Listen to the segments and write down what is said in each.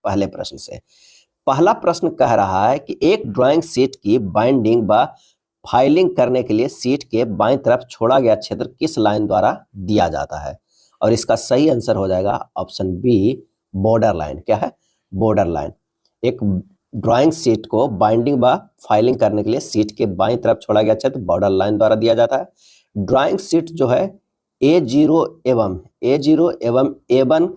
पहले प्रश्न से। पहला प्रश्न कह रहा है कि एक ड्राइंग शीट की बाइंडिंग व फाइलिंग करने के लिए शीट के बाईं तरफ छोड़ा गया क्षेत्र किस लाइन द्वारा दिया जाता है, और इसका सही आंसर हो जाएगा ऑप्शन बी, बॉर्डर लाइन। क्या है? Border line. एक ड्राइंग शीट को बाइंडिंग व फाइलिंग करने के लिए शीट के बाईं तरफ छोड़ा गया क्षेत्र बॉर्डर लाइन द्वारा दिया जाता है। ड्राइंग शीट जो है A0 एवं A1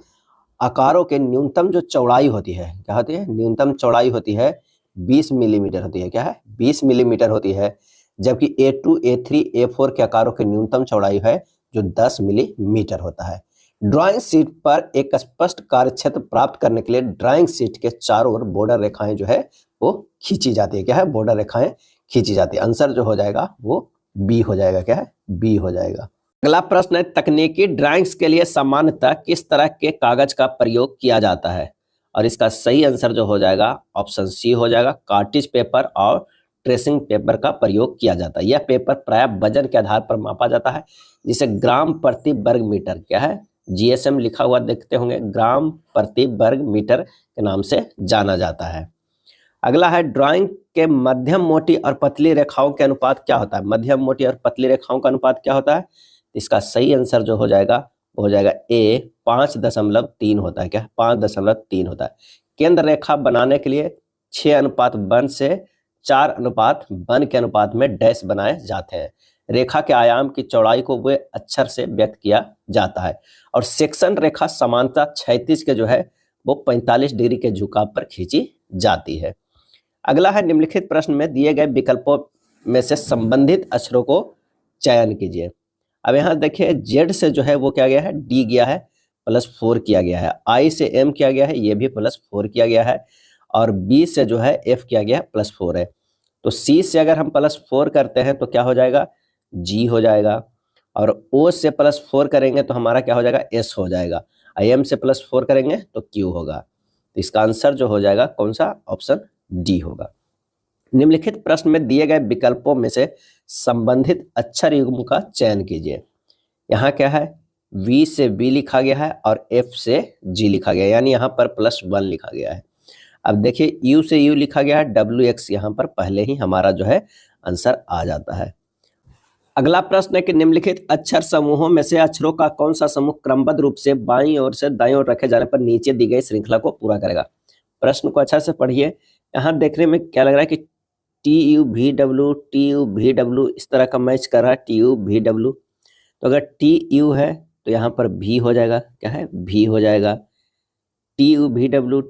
आकारों के न्यूनतम जो चौड़ाई होती है, क्या होती है? न्यूनतम चौड़ाई होती है 20 मिलीमीटर होती है। क्या है? 20 मिलीमीटर होती है। जबकि A2, A3, A4 के आकारों की न्यूनतम चौड़ाई है जो 10 मिलीमीटर होता है। ड्राइंग शीट पर एक स्पष्ट कार्यक्षेत्र प्राप्त करने के लिए ड्राइंग शीट के चारों ओर बॉर्डर रेखाएं जो है वो खींची जाती है। क्या है? बॉर्डर रेखाएं खींची जाती है। आंसर जो हो जाएगा वो बी हो जाएगा। क्या है? बी हो जाएगा। अगला प्रश्न है, तकनीकी ड्राइंग्स के लिए सामान्यतः किस तरह के कागज का प्रयोग किया जाता है, और इसका सही आंसर जो हो जाएगा ऑप्शन सी हो जाएगा, कार्टिज पेपर और ट्रेसिंग पेपर का प्रयोग किया जाता है। यह पेपर प्राय वजन के आधार पर मापा जाता है, जिसे ग्राम प्रति वर्ग मीटर, क्या है, GSM लिखा हुआ देखते होंगे, ग्राम प्रति वर्ग मीटर के नाम से जाना जाता है। अगला है, ड्राइंग के मध्यम मोटी और पतली रेखाओं के अनुपात क्या होता है? मध्यम मोटी और पतली रेखाओं का अनुपात क्या होता है? इसका सही आंसर जो हो जाएगा वो हो जाएगा ए, 5.3 होता है। क्या? 5.3 होता है। केंद्र रेखा बनाने के लिए 6:1 से 4:1 के अनुपात में डैश बनाए जाते हैं। रेखा के आयाम की चौड़ाई को वे अक्षर से व्यक्त किया जाता है, और सेक्शन रेखा समानता क्षैतिज के जो है वो 45 डिग्री के झुकाव पर खींची जाती है। अगला है, निम्नलिखित प्रश्न में दिए गए विकल्पों में से संबंधित अक्षरों को चयन कीजिए। अब यहाँ देखिए, जेड से जो है वो क्या गया है, डी गया है, +4 किया गया है। आई से एम किया गया है, ये भी +4 किया गया है। और बी से जो है एफ किया गया है, +4 है। तो सी से अगर हम +4 करते हैं तो क्या हो जाएगा? जी हो जाएगा। और ओ से +4 करेंगे तो हमारा क्या हो जाएगा? एस हो जाएगा। आई एम से +4 करेंगे तो क्यू होगा। तो इसका आंसर जो हो जाएगा कौन सा? ऑप्शन डी होगा। निम्नलिखित प्रश्न में दिए गए विकल्पों में से संबंधित अक्षर युग्म का चयन कीजिए। यहाँ क्या है? V से B लिखा गया है और F से G लिखा गया है, यानी यहाँ पर +1 लिखा गया है। अब देखिए, U से U लिखा गया है, WX यहाँ पर पहले ही हमारा जो है आंसर आ जाता है। अगला प्रश्न है कि निम्नलिखित अक्षर समूहों में से अक्षरों का कौन सा समूह क्रमबद्ध रूप से बाईं ओर से दाईं ओर रखे जाने पर नीचे दी गई श्रृंखला को पूरा करेगा? प्रश्न को अच्छा से पढ़िए। यहाँ देखने में क्या लग रहा है कि TUVW इस तरह का मैच कर रहा है, TUVW। तो अगर TU है तो यहाँ पर V हो जाएगा। क्या है? V हो जाएगा। TUVW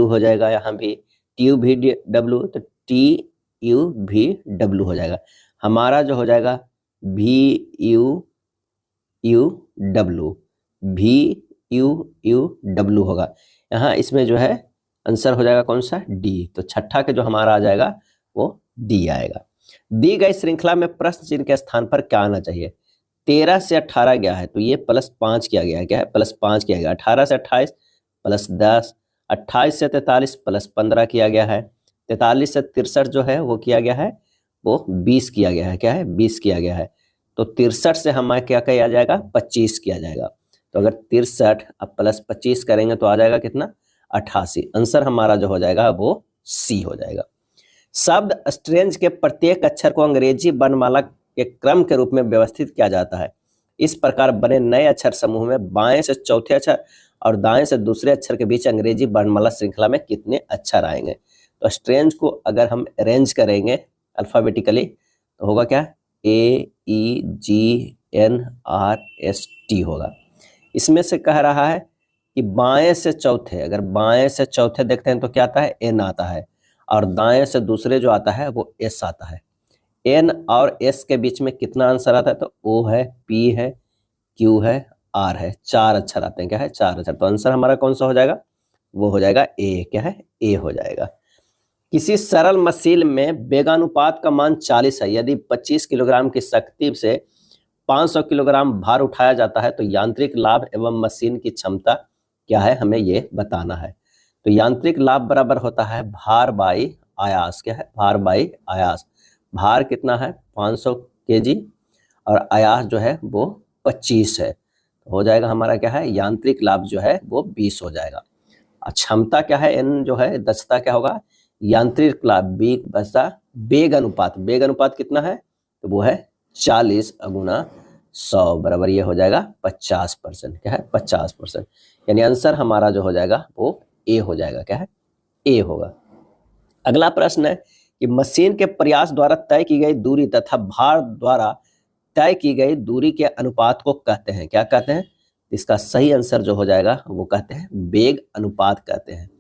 हो जाएगा, यहाँ भी TUVW, तो TUVW हो जाएगा। हमारा जो हो जाएगा VUW होगा। यहाँ इसमें जो है आंसर हो जाएगा कौन सा? डी। तो छठा के जो हमारा आ जाएगा वो डी आएगा। दी गई श्रृंखला में प्रश्न चिन्ह के स्थान पर क्या आना चाहिए? 13 से 18 गया है तो ये +5 किया गया है। क्या है? +5 किया गया। 18 से 28 +10, 28 से 43 +15 किया गया है। 43 से 63 जो है वो किया गया है, वो 20 किया गया है। क्या है? 20 किया गया है। तो 63 से हमारा क्या किया जाएगा? 25 किया जाएगा। तो अगर 63 अब +25 करेंगे तो आ जाएगा कितना? 88। आंसर हमारा जो हो जाएगा वो सी हो जाएगा। शब्द स्ट्रेंज के प्रत्येक अक्षर को अंग्रेजी वर्णमाला के क्रम के रूप में व्यवस्थित किया जाता है। इस प्रकार बने नए अक्षर समूह में बाएं से चौथे अक्षर और दाएं से दूसरे अक्षर के बीच अंग्रेजी वर्णमाला श्रृंखला में कितने अक्षर आएंगे? तो स्ट्रेंज को अगर हम अरेंज करेंगे अल्फाबेटिकली तो होगा क्या? AEGNRST होगा। इसमें से कह रहा है कि बाएं से चौथे, अगर बाएं से चौथे देखते हैं तो क्या आता है? N आता है, और दाएं से दूसरे जो आता है वो S आता है। N और S के बीच में कितना आंसर आता है? तो O है, P है, Q है, R है। 4 अक्षर आते हैं। क्या है? 4 अक्षर। तो आंसर हमारा कौन सा हो जाएगा? वो हो जाएगा A। क्या है? A हो जाएगा। किसी सरल मशीन में वेगानुपात का मान 40 है। यदि 25 किलोग्राम की शक्ति से 500 किलोग्राम भार उठाया जाता है तो यांत्रिक लाभ एवं मशीन की क्षमता क्या है? हमें ये बताना है। तो यांत्रिक लाभ बराबर होता है भार बाई आयास। क्या है? भार बाई आयास। भार कितना है? 500 kg और आयास जो है वो 25 है। हो जाएगा हमारा क्या है, यांत्रिक लाभ जो है वो 20 हो जाएगा। क्षमता क्या है, n जो है दक्षता क्या होगा, यांत्रिक लाभ बी बसा वेग अनुपात, वेग अनुपात कितना है, तो वो है 40 गुना 100 बराबर ये हो जाएगा 50%, क्या है 50%। यानी आंसर हमारा जो हो जाएगा वो ए हो जाएगा, क्या है ए होगा। अगला प्रश्न है कि मशीन के प्रयास द्वारा तय की गई दूरी तथा भार द्वारा तय की गई दूरी के अनुपात को कहते हैं, क्या कहते हैं, इसका सही आंसर जो हो जाएगा वो कहते हैं वेग अनुपात कहते हैं।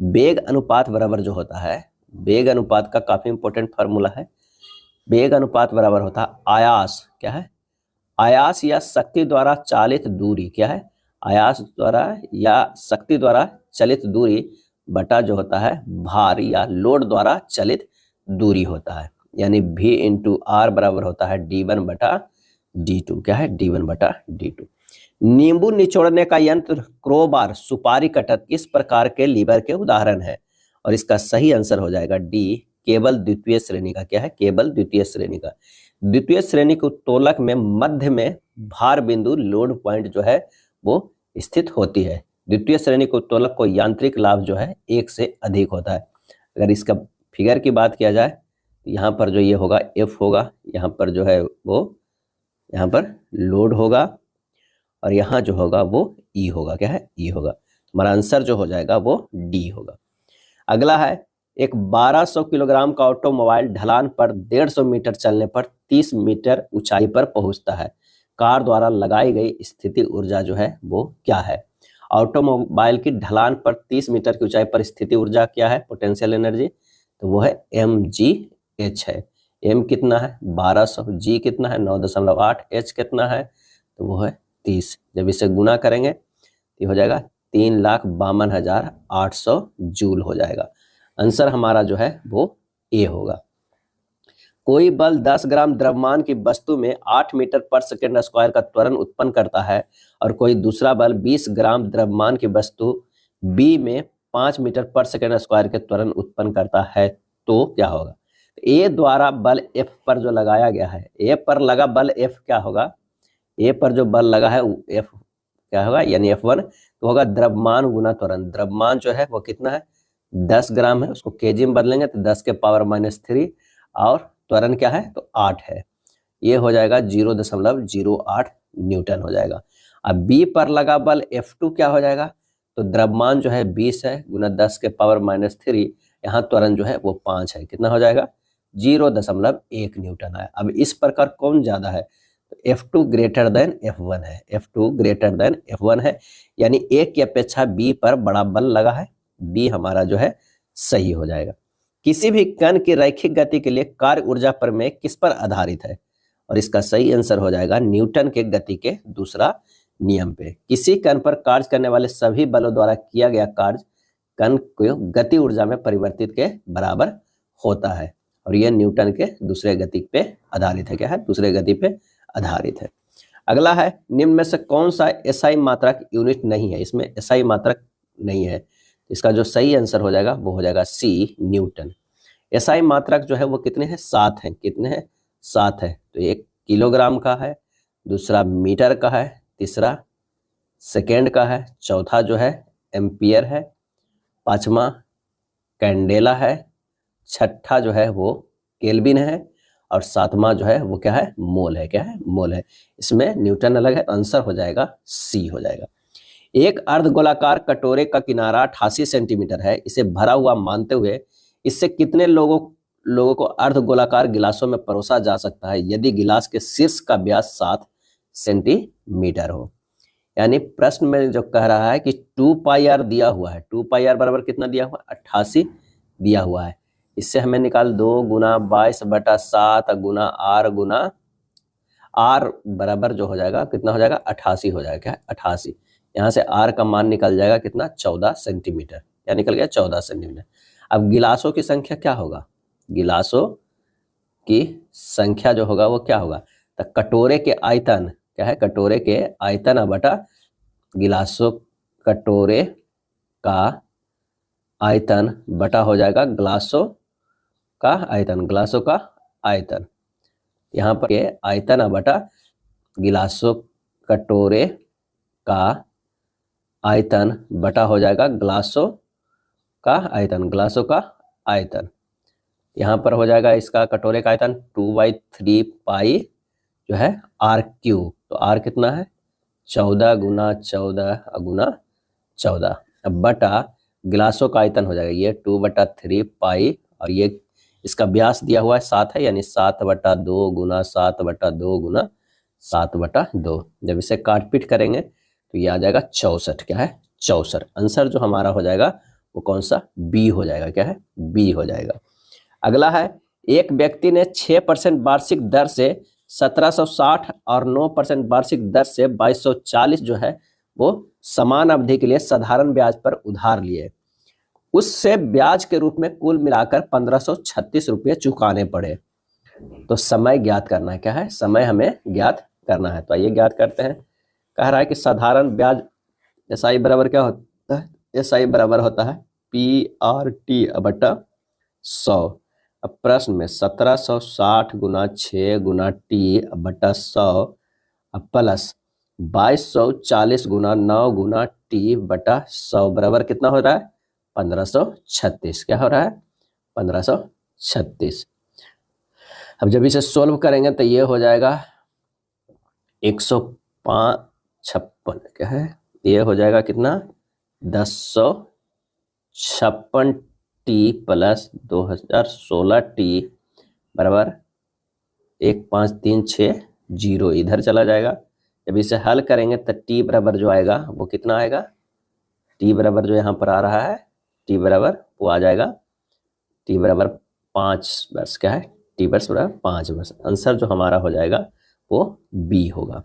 वेग अनुपात बराबर जो होता है, वेग अनुपात का काफी इंपॉर्टेंट फार्मूला है। वेग अनुपात बराबर होता है आयास, क्या है, आयास या शक्ति द्वारा चालित दूरी, क्या है, आयास द्वारा या शक्ति द्वारा चलित दूरी बटा जो होता है भार या लोड द्वारा चलित दूरी होता है। यानी v इंटू आर बराबर होता है d1 बटा d2, क्या है d1 बटा d2। नींबू निचोड़ने का यंत्र, क्रोबार, सुपारी कटर किस प्रकार के लीवर के उदाहरण है, और इसका सही आंसर हो जाएगा डी, केवल द्वितीय श्रेणी का, क्या है केवल द्वितीय श्रेणी का। द्वितीय श्रेणी के उत्तोलक में मध्य में भार बिंदु लोड पॉइंट जो है वो स्थित होती है। द्वितीय श्रेणी के उत्तोलक को यांत्रिक लाभ जो है 1 से अधिक होता है। अगर इसका फिगर की बात किया जाए तो यहाँ पर जो ये होगा F होगा, यहाँ पर जो है वो यहाँ पर लोड होगा, और यहाँ जो होगा वो E होगा, क्या है E होगा। हमारा आंसर जो हो जाएगा वो D होगा। अगला है, एक 1200 किलोग्राम का ऑटोमोबाइल ढलान पर 150 मीटर चलने पर 30 मीटर ऊंचाई पर पहुंचता है। कार द्वारा लगाई गई स्थिति ऊर्जा जो है वो क्या है। ऑटोमोबाइल की ढलान पर 30 मीटर की ऊंचाई पर स्थिति ऊर्जा क्या है, पोटेंशियल एनर्जी, तो वो है mgh है। m कितना है 1200, g कितना है 9.8, h कितना है तो वो है 30। जब इसे गुना करेंगे तो हो जाएगा 3,52,800 जूल हो जाएगा। आंसर हमारा जो है वो ए होगा। कोई बल 10 ग्राम द्रव्यमान की वस्तु में 8 मीटर पर सेकेंड स्क्वायर का त्वरण उत्पन्न करता है, और कोई दूसरा बल 20 ग्राम द्रव्यमान की वस्तु बी में 5 मीटर पर सेकेंड स्क्वायर के त्वरण उत्पन्न करता है, तो क्या होगा। ए द्वारा बल F पर जो लगाया गया है, ए पर लगा बल F क्या होगा, ए पर जो बल लगा है F क्या होगा, यानी F1 तो होगा द्रव्यमान गुना त्वरण। द्रव्यमान जो है वो कितना है 10 ग्राम है, उसको केजी में बदलेंगे तो 10 के पावर -3, और त्वरण क्या है तो 8 है, ये हो जाएगा 0.08 न्यूटन हो जाएगा। अब बी पर लगा बल F2 क्या हो जाएगा, तो द्रव्यमान जो है 20 है गुना 10 के पावर -3, यहाँ त्वरण जो है वो 5 है, कितना हो जाएगा 0.1 न्यूटन है। अब इस प्रकार कौन ज्यादा है, तो F2 ग्रेटर देन F1 है, F2 ग्रेटर देन F1 है, यानी ए की अपेक्षा बी पर बड़ा बल लगा है, बी हमारा जो है सही हो जाएगा। किसी भी कण की रैखिक गति के लिए कार्य ऊर्जा प्रमेय किस पर आधारित है, और इसका सही आंसर हो जाएगा न्यूटन के गति के दूसरा नियम पे। किसी कण पर कार्य करने वाले सभी बलों द्वारा किया गया कार्य कण को गति ऊर्जा में परिवर्तित के बराबर होता है, और यह न्यूटन के दूसरे गति पे आधारित है, क्या है दूसरे गति पे आधारित है। अगला है, निम्न में से कौन सा एसआई मात्रक यूनिट नहीं है, इसमें एसआई मात्रक नहीं है, इसका जो सही आंसर हो जाएगा वो हो जाएगा सी, न्यूटन। एसआई मात्रक जो है वो कितने हैं 7 हैं, कितने हैं 7 है, तो एक किलोग्राम का है, दूसरा मीटर का है, तीसरा सेकेंड का है, चौथा जो है एम्पियर है, पांचवा कैंडेला है, छठा जो है वो केल्विन है, और सातवां जो है वो क्या है मोल है, क्या है मोल है। इसमें न्यूटन अलग है, आंसर हो जाएगा सी हो जाएगा। एक अर्धगोलाकार कटोरे का किनारा 88 सेंटीमीटर है, इसे भरा हुआ मानते हुए इससे कितने लोगों को अर्धगोलाकार गिलासों में परोसा जा सकता है यदि गिलास के शीर्ष का व्यास 7 सेंटीमीटर हो। यानी प्रश्न में जो कह रहा है कि 2πr दिया हुआ है, 2πr बराबर कितना दिया हुआ है 88 दिया हुआ है, इससे हमें निकाल 2 गुना 22/7 गुना r बराबर जो हो जाएगा कितना हो जाएगा 88 हो जाएगा, क्या 88। यहाँ से r का मान निकल जाएगा कितना 14 सेंटीमीटर, या निकल गया 14 सेंटीमीटर। अब गिलासों की संख्या क्या होगा, गिलासों की संख्या जो होगा वो क्या होगा, तो कटोरे के आयतन क्या है, कटोरे के आयतन बटा गिलासों, कटोरे का आयतन बटा हो जाएगा गिलासों का आयतन, गिलासों का आयतन, यहाँ पर के आयतन बटा गिलासों कटोरे का आयतन बटा हो जाएगा ग्लासों का आयतन, ग्लासों का आयतन। यहाँ पर हो जाएगा इसका कटोरे का आयतन 2/3 पाई जो है आर क्यूब। तो आर कितना है 14 गुना 14 गुना 14। अब बटा गिलासों का आयतन हो जाएगा ये 2/3 पाई, और ये इसका व्यास दिया हुआ है 7 है, यानी 7/2 गुना 7/2 गुना 7/2। जब इसे काट पीट करेंगे तो ये आ जाएगा 64। क्या है 64। आंसर जो हमारा हो जाएगा वो कौन सा बी हो जाएगा। क्या है बी हो जाएगा। अगला है एक व्यक्ति ने 6% वार्षिक दर से 1760 और 9% वार्षिक दर से 2240 जो है वो समान अवधि के लिए साधारण ब्याज पर उधार लिए। उससे ब्याज के रूप में कुल मिलाकर 1536 रुपये चुकाने पड़े। तो समय ज्ञात करना है। क्या है समय हमें ज्ञात करना है। तो आइए ज्ञात करते हैं। कह रहा है कि साधारण ब्याज एसआई बराबर क्या होता है, एसआई बराबर होता है PRT बटा 100। अब प्रश्न में 1760 गुना 6 गुना टी बटा 100 प्लस 2240 गुना 9 गुना टी बटा 100 बराबर कितना हो रहा है 1536। क्या हो रहा है 1536। अब जब इसे सोल्व करेंगे तो ये हो जाएगा 105 क्या है ये हो जाएगा कितना 1056 टी प्लस 2016 टी बराबर 1536 इधर चला जाएगा। जब इसे हल करेंगे तो टी बराबर जो आएगा वो कितना आएगा, टी बराबर जो यहाँ पर आ रहा है टी बराबर वो आ जाएगा टी बराबर 5 वर्ष। क्या है टी वर्ष बराबर 5 वर्ष। आंसर जो हमारा हो जाएगा वो बी होगा।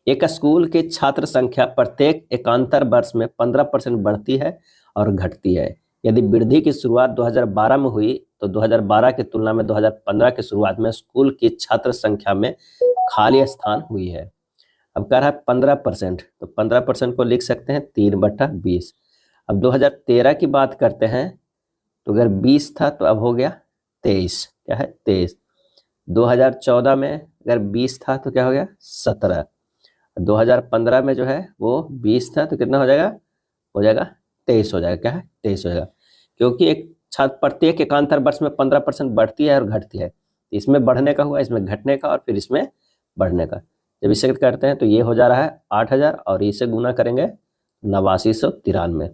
एक स्कूल के छात्र संख्या प्रत्येक एकांतर वर्ष में 15% बढ़ती है और घटती है। यदि वृद्धि की शुरुआत 2012 में हुई तो 2012 की तुलना में 2015 की शुरुआत में स्कूल की छात्र संख्या में खाली स्थान हुई है। अब कह रहा है 15%, तो 15% को लिख सकते हैं 3/20। अब 2013 की बात करते हैं तो अगर 20 था तो अब हो गया 23। क्या है 23। 2014 में अगर 20 था तो क्या हो गया 17। 2015 में जो है वो 20 था तो कितना हो जाएगा 23 हो जाएगा। क्या है 23 हो जाएगा, क्योंकि एक छात्र प्रत्येक एकांतर वर्ष में 15% बढ़ती है और घटती है। इसमें बढ़ने का हुआ, इसमें घटने का और फिर इसमें बढ़ने का। जब इसे करते हैं तो ये हो जा रहा है 8000 और इसे गुना करेंगे 8993।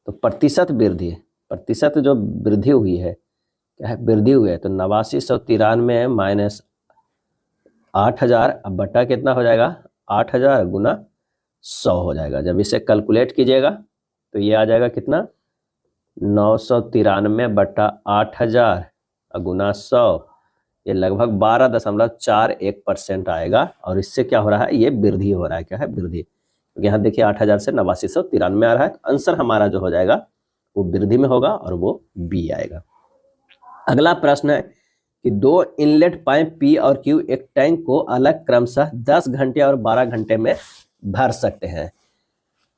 तो प्रतिशत वृद्धि, प्रतिशत जो वृद्धि हुई है क्या है वृद्धि हुई है, तो 8993 माइनस 8000 अब बटा कितना हो जाएगा 8000 गुना 100 हो जाएगा। जब इसे कैलकुलेट कीजिएगा तो ये आ जाएगा कितना 993 बटा 8000 गुना 100, ये लगभग 12.41% आएगा। और इससे क्या हो रहा है ये वृद्धि हो रहा है। क्या है वृद्धि, तो यहाँ देखिए 8000 से 8993 आ रहा है। आंसर हमारा जो हो जाएगा वो वृद्धि में होगा और वो बी आएगा। अगला प्रश्न है कि दो इनलेट पाइप पी और क्यू एक टैंक को अलग क्रमशः 10 घंटे और 12 घंटे में भर सकते हैं।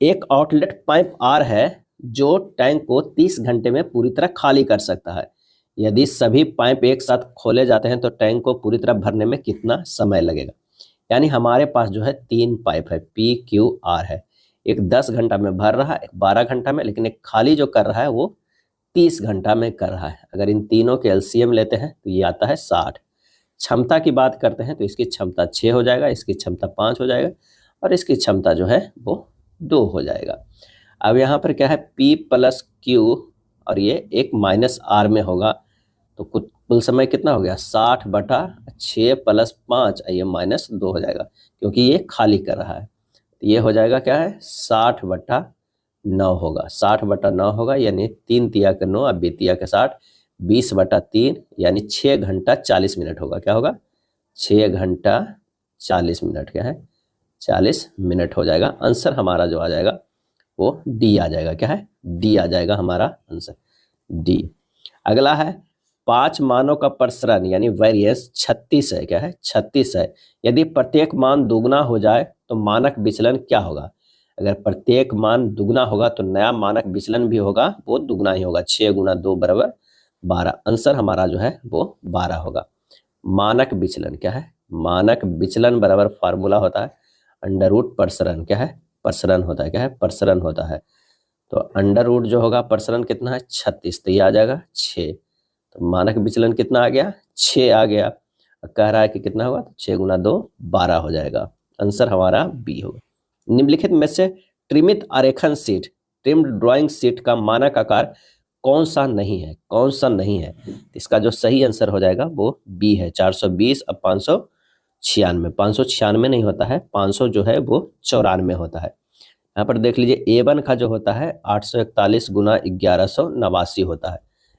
एक आउटलेट पाइप आर है जो टैंक को 30 घंटे में पूरी तरह खाली कर सकता है। यदि सभी पाइप एक साथ खोले जाते हैं तो टैंक को पूरी तरह भरने में कितना समय लगेगा। यानी हमारे पास जो है 3 पाइप है पी क्यू आर है, एक 10 घंटा में भर रहा है, एक 12 घंटा में, लेकिन एक खाली जो कर रहा है वो 30 घंटा में कर रहा है। अगर इन तीनों के एलसीएम लेते हैं तो ये आता है 60। क्षमता की बात करते हैं तो इसकी क्षमता 6 हो जाएगा, इसकी क्षमता 5 हो जाएगा और इसकी क्षमता जो है वो 2 हो जाएगा। अब यहाँ पर क्या है P प्लस Q और ये एक माइनस R में होगा, तो कुल समय कितना हो गया 60/6 प्लस 5, ये -2 हो जाएगा क्योंकि ये खाली कर रहा है। तो ये हो जाएगा क्या है 60/9 होगा, 60/9 होगा, यानी 3 तिया के 9 अब 2 तिया के 60, 20/3 यानी 6 घंटा 40 मिनट होगा। क्या होगा 6 घंटा 40 मिनट। क्या है 40 मिनट हो जाएगा। आंसर हमारा जो आ जाएगा वो डी आ जाएगा। क्या है डी आ जाएगा हमारा आंसर डी। अगला है 5 मानों का प्रसरण यानी वेरिएंस 36 है। क्या है 36 है। यदि प्रत्येक मान दुगना हो जाए तो मानक विचलन क्या होगा। अगर प्रत्येक मान दुगना होगा तो नया मानक विचलन भी होगा वो दुगना ही होगा। 6 गुना 2 बराबर 12। आंसर हमारा जो है वो 12 होगा। मानक विचलन क्या है, मानक विचलन बराबर फार्मूला होता है अंडर रूट प्रसरण क्या है प्रसरण होता है, क्या है, प्रसरण होता है। तो अंडर रूट जो होगा प्रसरण कितना है 36, तो ये आ जाएगा 6। तो मानक विचलन कितना आ गया 6 आ गया। कह रहा है कि कितना होगा, तो 6 गुना 2 12 हो जाएगा। आंसर हमारा बी होगा। निम्नलिखित में से त्रिमित आरेखन शीट, ट्रिम्ड ड्राइंग शीट का मानक आकार कौन सा नहीं है, कौन सा नहीं है। इसका जो सही आंसर हो जाएगा वो बी है, 420 अब 596। 596 नहीं होता है, 500 जो है वो 94 होता है। यहाँ पर देख लीजिए A1 का जो होता है 841 गुना 1189 होता है।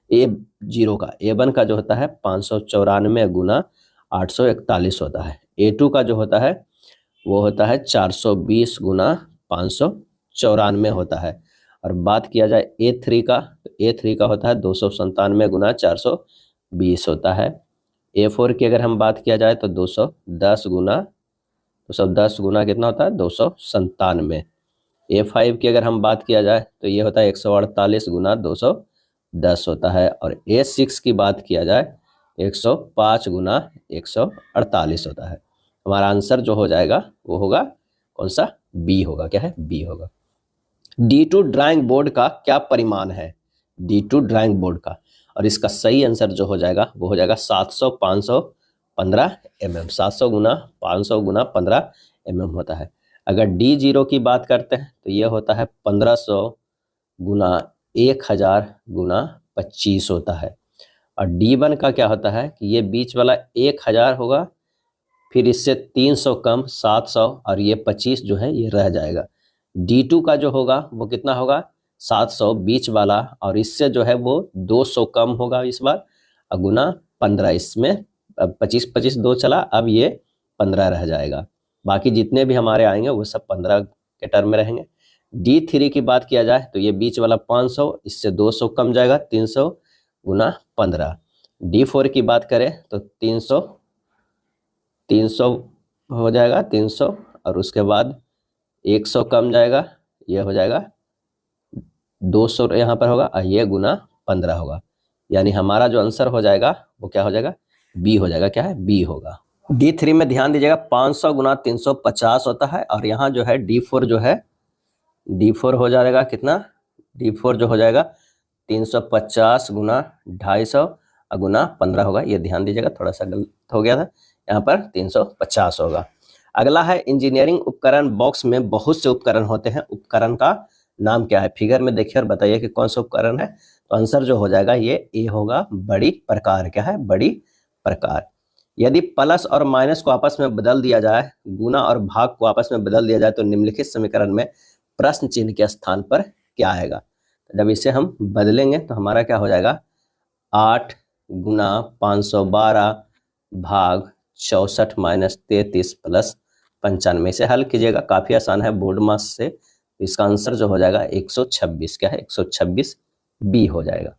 A0 का A1 का जो होता है 594 गुना 841 होता है। A2 का जो होता है वो होता है 420 गुना 594 होता है। और बात किया जाए A3 का, तो A3 का होता है 297 गुना 420 होता है। A4 की अगर हम बात किया जाए तो 210 गुना कितना होता है 297। A5 की अगर हम बात किया जाए तो ये होता है 148 गुना 210 होता है। और A6 की बात किया जाए 105 गुना 148 होता है। हमारा आंसर जो हो जाएगा वो होगा कौन सा, बी होगा, क्या है, बी होगा। D2 ड्राइंग बोर्ड का क्या परिमाण है, D2 ड्राइंग बोर्ड का, और इसका सही आंसर जो हो जाएगा वो हो जाएगा 700 515 mm। 700 गुना 500 गुना 15 mm होता है। अगर D0 की बात करते हैं तो ये होता है 1500 गुना 1000 गुना 25 होता है। और D1 का क्या होता है कि ये बीच वाला 1000 होगा, फिर इससे 300 कम 700, और ये 25 जो है ये रह जाएगा। D2 का जो होगा वो कितना होगा 700 बीच वाला, और इससे जो है वो 200 कम होगा इस बार, और गुना 15, इसमें 25 25 2 चला, अब ये 15 रह जाएगा। बाकी जितने भी हमारे आएंगे वो सब 15 के टर्म में रहेंगे। D3 की बात किया जाए तो ये बीच वाला 500, इससे 200 कम जाएगा, 300 गुना 15। D4 की बात करें तो 300 हो जाएगा, 300, और उसके बाद 100 कम जाएगा, ये हो जाएगा 200 यहाँ पर होगा, और ये गुना 15 होगा। यानी हमारा जो आंसर हो जाएगा वो क्या हो जाएगा, बी हो जाएगा, क्या है, बी होगा। D3 में ध्यान दीजिएगा 500 गुना 350 होता है, और यहाँ जो है D4 जो है, D4 हो जाएगा कितना, D4 जो हो जाएगा 350 गुना 250 गुना 15 होगा। ये ध्यान दीजिएगा, थोड़ा सा गलत हो गया था, यहाँ पर 350 होगा। अगला है इंजीनियरिंग उपकरण बॉक्स में बहुत से उपकरण होते हैं, उपकरण का नाम क्या है। फिगर में देखिए और बताइए कि कौन सा उपकरण है। तो आंसर जो हो जाएगा ये ए होगा, बड़ी प्रकार, क्या है, बड़ी प्रकार। यदि प्लस और माइनस को आपस में बदल दिया जाए, गुना और भाग को आपस में बदल दिया जाए, तो निम्नलिखित समीकरण में प्रश्न चिन्ह के स्थान पर क्या आएगा। तो जब इसे हम बदलेंगे तो हमारा क्या हो जाएगा, 8 गुना 512 भाग 64 माइनस 33 प्लस 95 से हल कीजिएगा। काफ़ी आसान है, बोर्ड मास से। इसका आंसर जो हो जाएगा 126, क्या है, 126 बी हो जाएगा।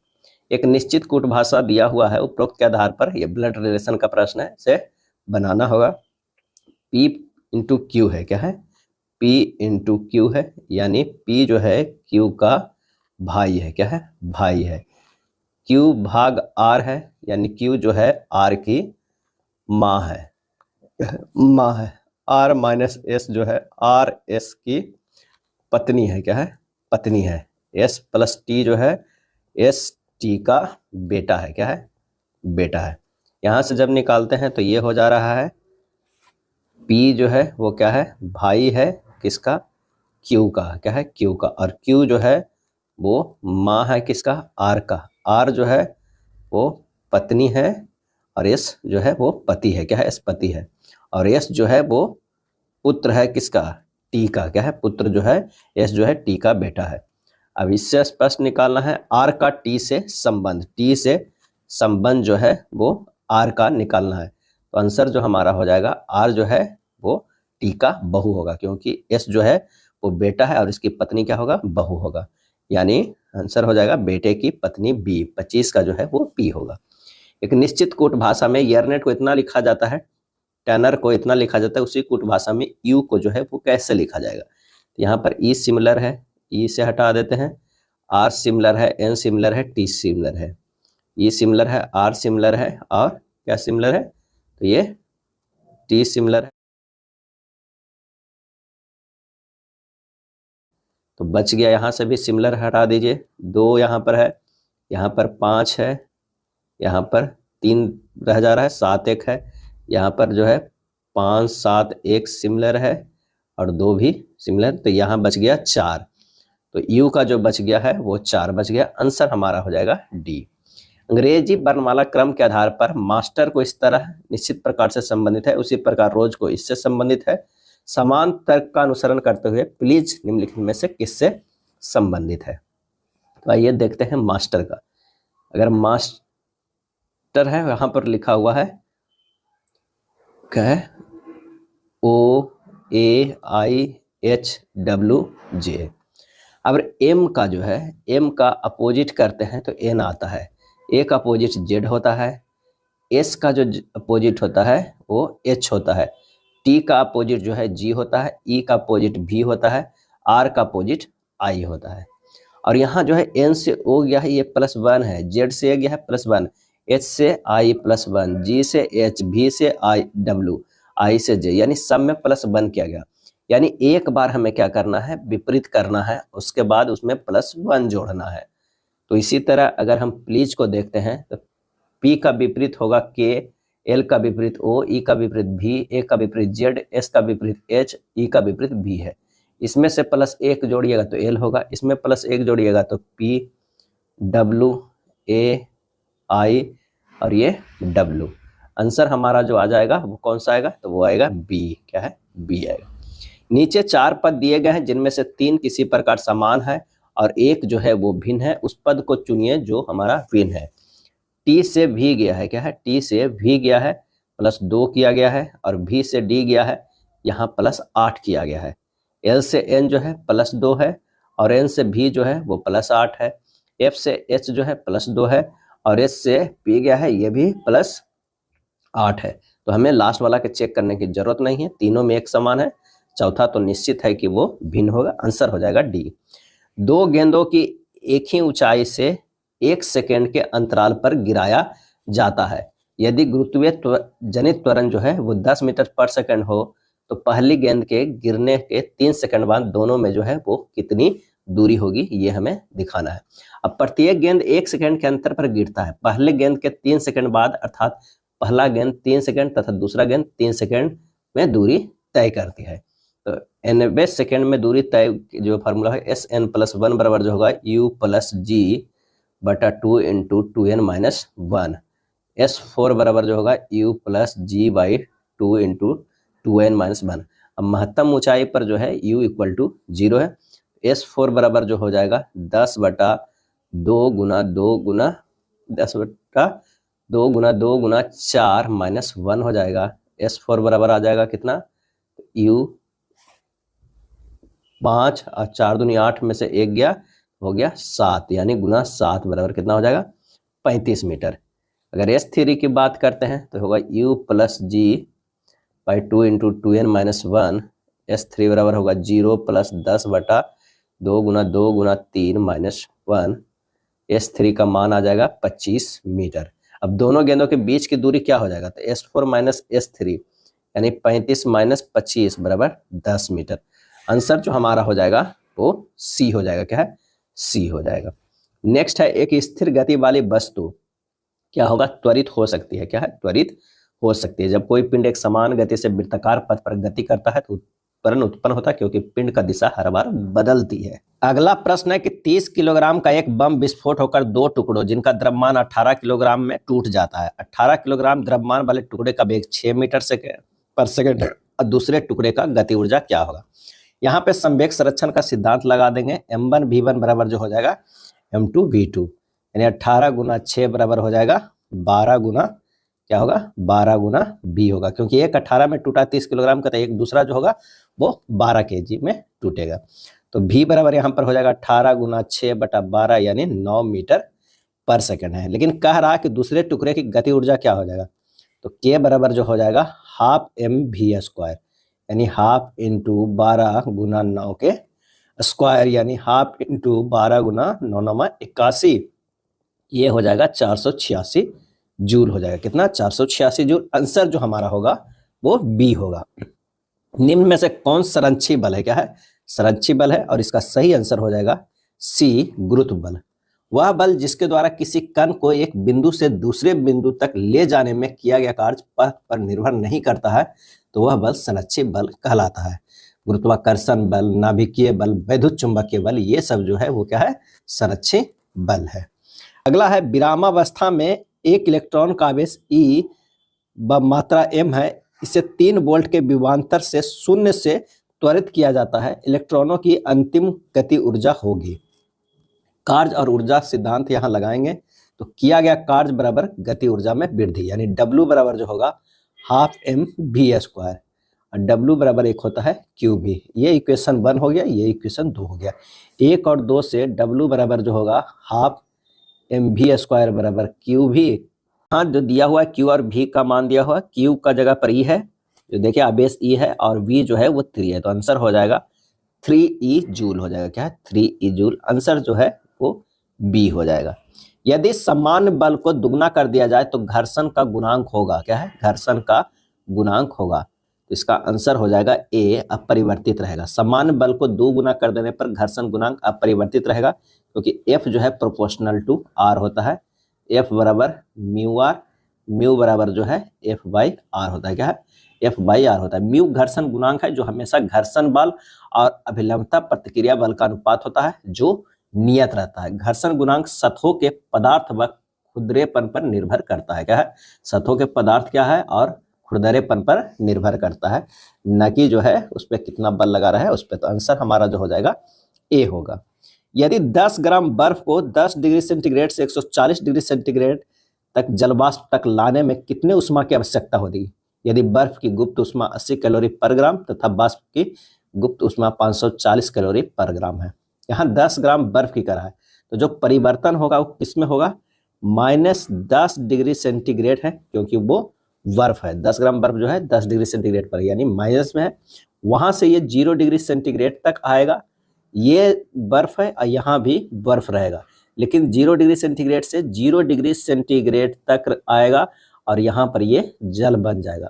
एक निश्चित कूट भाषा दिया हुआ है, उपरोक्त के आधार पर यह ब्लड रिलेशन का प्रश्न है, इसे बनाना होगा। P इंटू क्यू है, क्या है, P इंटू क्यू है, यानी P जो है Q का भाई है, क्या है, भाई है। Q भाग R है, यानी Q जो है R की माँ है, माँ है। R माइनस S जो है R S की पत्नी है, क्या है, पत्नी है। S प्लस T जो है S T का बेटा है, क्या है, बेटा है। यहाँ से जब निकालते हैं तो ये हो जा रहा है P जो है वो क्या है, भाई है किसका, Q का, क्या है, Q का। और Q जो है वो माँ है किसका, R का। R जो है वो पत्नी है, और S जो है वो पति है, क्या है, S पति है। और S जो है वो पुत्र है किसका, T का, क्या है, पुत्र जो है S जो है T का बेटा है। अब इससे स्पष्ट निकालना है R का T से संबंध, T से संबंध जो है वो R का निकालना है। तो आंसर जो हमारा हो जाएगा R जो है वो T का बहू होगा, क्योंकि S जो है वो बेटा है और इसकी पत्नी क्या होगा, बहू होगा। यानी आंसर हो जाएगा बेटे की पत्नी बी, 25 का जो है वो पी होगा। एक निश्चित कूट भाषा में यरनेट को इतना लिखा जाता है, टैनर को इतना लिखा जाता है, उसी कूट भाषा में यू को जो है वो कैसे लिखा जाएगा। तो यहाँ पर ई सिमिलर है, ई से हटा देते हैं, आर सिमिलर है, एन सिमिलर है, टी सिमिलर है। ई सिमिलर है, आर सिमिलर है, और क्या सिमिलर है, तो ये टी सिमिलर है। तो बच गया, यहाँ से भी सिमिलर हटा दीजिए, 2 यहाँ पर है, यहाँ पर 5 है, यहाँ पर 3 रह जा रहा है, 7 एक है, यहाँ पर जो है 5 7 1 सिमिलर है और 2 भी सिमिलर, तो यहाँ बच गया 4। तो यू का जो बच गया है वो 4 बच गया। आंसर हमारा हो जाएगा डी। अंग्रेजी वर्णमाला क्रम के आधार पर मास्टर को इस तरह निश्चित प्रकार से संबंधित है, उसी प्रकार रोज को इससे संबंधित है। समान तर्क का अनुसरण करते हुए प्लीज निम्नलिखित में से किससे संबंधित है। तो आइए देखते हैं मास्टर का। अगर मास्टर है, यहां पर लिखा हुआ है क्या है, OAIHWJ। अब एम का जो है, एम का अपोजिट करते हैं तो एन आता है, ए का अपोजिट जेड होता है, एस का जो अपोजिट होता है वो एच होता है, टी का अपोजिट जो है जी होता है, ई का अपोजिट भी होता है, आर का अपोजिट आई होता है। और यहाँ जो है एन से ओ गया है, ये +1 है, जेड से गया है +1, एच से आई +1, जी से एच, भी से आई डब्ल्यू, आई से जे, यानी सब में +1 किया गया। यानी एक बार हमें क्या करना है, विपरीत करना है, उसके बाद उसमें +1 जोड़ना है। तो इसी तरह अगर हम प्लीज को देखते हैं तो पी का विपरीत होगा के, एल का विपरीत ओ, ई का विपरीत भी, ए का विपरीत जेड, एस का विपरीत एच, ई का विपरीत बी है। इसमें से +1 जोड़िएगा तो एल होगा, इसमें +1 जोड़िएगा तो पी, डब्ल्यू, ए, आई और ये डब्ल्यू। आंसर हमारा जो आ जाएगा वो कौन सा आएगा, तो वो आएगा बी। क्या है, बी आएगा। नीचे 4 पद दिए गए हैं जिनमें से 3 किसी प्रकार समान है और एक जो है वो भिन्न है। उस पद को चुनिए जो हमारा भिन्न है। टी से भी गया है, क्या है, टी से भी गया है, +2 किया गया है, और भी से डी गया है, यहाँ +8 किया गया है। एल से एन जो है +2 है, और एन से भी जो है वो +8 है। एफ से एच जो है +2 है, और एस से पी गया है, ये भी +8 है। तो हमें लास्ट वाला के चेक करने की जरूरत नहीं है, तीनों में एक समान है। चौथा तो निश्चित है कि वो भिन्न होगा। आंसर हो जाएगा डी। 2 गेंदों की एक ही ऊंचाई से 1 सेकेंड के अंतराल पर गिराया जाता है। यदि गुरुत्वीय जनित त्वरण जो है वो 10 मीटर पर सेकंड हो तो पहली गेंद के गिरने के 3 सेकंड बाद दोनों में जो है वो कितनी दूरी होगी, ये हमें दिखाना है। अब प्रत्येक गेंद 1 सेकंड के अंतर पर गिरता है। पहले गेंद के 3 सेकंड बाद, अर्थात पहला गेंद 3 सेकंड तथा दूसरा गेंद 3 सेकंड में दूरी तय करती है। तो 90 सेकंड में दूरी तय जो फार्मूला है, SN+1 बराबर जो होगा U+G/2 × 2n - 1। S4 बराबर जो होगा U+G/2 × 2n - 1। अब महत्तम ऊंचाई पर जो है U = 0 है। S4 बराबर जो हो जाएगा 10/2 × 2 × 10/2 × 2 × 4 - 1 हो जाएगा। S4 बराबर आ जाएगा कितना, U 5 और 4 दूनी 8 में से 1 गया, हो गया 7, यानी गुना 7 बराबर कितना हो जाएगा, 35 मीटर। अगर S3 की बात करते हैं तो होगा U+G/2 × 2n - 1। S3 बराबर होगा 0 + 10/2 × 2 × 3 - 1। S3 का मान आ जाएगा 25 मीटर। अब दोनों गेंदों के बीच की दूरी क्या हो जाएगा, तो S4 - S3 यानी 35 - 25 बराबर 10 मीटर। आंसर जो हमारा हो जाएगा वो सी हो जाएगा। क्या है, सी हो जाएगा। नेक्स्ट है, एक स्थिर गति वाली वस्तु क्या होगा, त्वरित हो सकती है। क्या है, त्वरित हो सकती है। जब कोई पिंड एक समान गति से वृत्ताकार पथ पर गति करता है तो त्वरण उत्पन्न होता है, क्योंकि पिंड का दिशा हर बार बदलती है। अगला प्रश्न है कि 30 किलोग्राम का एक बम विस्फोट होकर 2 टुकड़ों जिनका द्रव्यमान 18 किलोग्राम में टूट जाता है। 18 किलोग्राम द्रव्यमान वाले टुकड़े का वेग 6 मीटर पर सेकंड है और दूसरे टुकड़े का गति ऊर्जा क्या होगा। यहाँ पे संवेग संरक्षण का सिद्धांत लगा देंगे। m1v1 बराबर जो हो जाएगा m2v2, यानी 18 × 6 बराबर हो जाएगा 12 गुना क्या होगा, 12 गुना b होगा, क्योंकि एक 18 में टूटा 30 किलोग्राम का, तो एक दूसरा जो होगा वो 12 kg में टूटेगा। तो v बराबर यहाँ पर हो जाएगा 18 × 6/12 यानी 9 मीटर पर सेकंड है। लेकिन कह रहा है कि दूसरे टुकड़े की गति ऊर्जा क्या हो जाएगा, तो k बराबर जो हो जाएगा ½ mv², यानी ½ × 12 × 9 के स्क्वायर, यानी ½ × 12 × 9 9 81, ये हो जाएगा 486 जूल हो जाएगा। कितना, 486 जूल। आंसर जो हमारा होगा वो बी होगा। निम्न में से कौन संरक्षी बल है, क्या है, संरक्षी बल है और इसका सही आंसर हो जाएगा सी, गुरुत्व बल। वह बल जिसके द्वारा किसी कण को एक बिंदु से दूसरे बिंदु तक ले जाने में किया गया कार्य पथ पर निर्भर नहीं करता है, तो वह बल संरक्षी बल कहलाता है। गुरुत्वाकर्षण बल, नाभिकीय बल, वैद्युत चुंबकीय बल, ये सब जो है वो क्या है, संरक्षी बल है। अगला है विरामावस्था में एक इलेक्ट्रॉन का आवेश E व मात्रा m है, इसे 3 वोल्ट के विभवांतर से शून्य से त्वरित किया जाता है, इलेक्ट्रॉनों की अंतिम गति ऊर्जा होगी। कार्य और ऊर्जा सिद्धांत यहाँ लगाएंगे तो किया गया कार्य बराबर गति ऊर्जा में वृद्धि, यानी W बराबर जो होगा ½ mv² और W बराबर एक होता है QV। ये इक्वेशन 1 हो गया, ये इक्वेशन 2 हो गया। 1 और 2 से W बराबर जो होगा ½ mv² बराबर QV। हाँ, जो दिया हुआ है Q और V का मान दिया हुआ है, Q का जगह पर E है, जो देखिए आवेश E है, और V जो है वो 3 है, तो आंसर हो जाएगा 3E जूल हो जाएगा। क्या है, 3E जूल। आंसर जो है वो बी हो जाएगा। यदि समान बल को दुगना कर दिया जाए तो घर्षण का गुणांक होगा, क्या है, घर्षण का गुणांक होगा, तो इसका आंसर हो जाएगा ए, अपरिवर्तित रहेगा। समान बल को 2 गुना कर देने पर घर्षण गुणांक अपरिवर्तित रहेगा, क्योंकि एफ जो है प्रोपोर्शनल टू आर होता है। एफ बराबर म्यू आर, म्यू बराबर जो है एफ बाई आर होता है। क्या है, एफ बाई आर होता है। म्यू घर्षण गुणांक है, जो हमेशा घर्षण बल और अभिलंबता प्रतिक्रिया बल का अनुपात होता है, जो नियत रहता है। घर्षण गुणांक सतहों के पदार्थ व खुरदरेपन पर निर्भर करता है। क्या है, सतहों के पदार्थ क्या है और खुरदरेपन पर निर्भर करता है, न कि जो है उस पर कितना बल लगा रहा है उस पर। तो आंसर हमारा जो हो जाएगा ए होगा। यदि 10 ग्राम बर्फ को 10 डिग्री सेंटीग्रेड से 140 डिग्री सेंटीग्रेड तक जलवाष्प तक लाने में कितने उष्मा की आवश्यकता होगी? यदि बर्फ की गुप्त उष्मा 80 कैलोरी पर ग्राम तथा वाष्प की गुप्त उष्मा 540 कैलोरी पर ग्राम है। यहाँ 10 ग्राम बर्फ की करा है, तो जो परिवर्तन होगा वो किसमें होगा, -10 डिग्री सेंटीग्रेड है, क्योंकि वो बर्फ है। 10 ग्राम बर्फ जो है 10 डिग्री सेंटीग्रेड पर, यानी माइनस में है। वहां से ये 0 डिग्री सेंटीग्रेड तक आएगा, ये बर्फ है और यहाँ भी बर्फ रहेगा, लेकिन 0 डिग्री सेंटीग्रेड से 0 डिग्री सेंटीग्रेड तक आएगा और यहाँ पर ये जल बन जाएगा।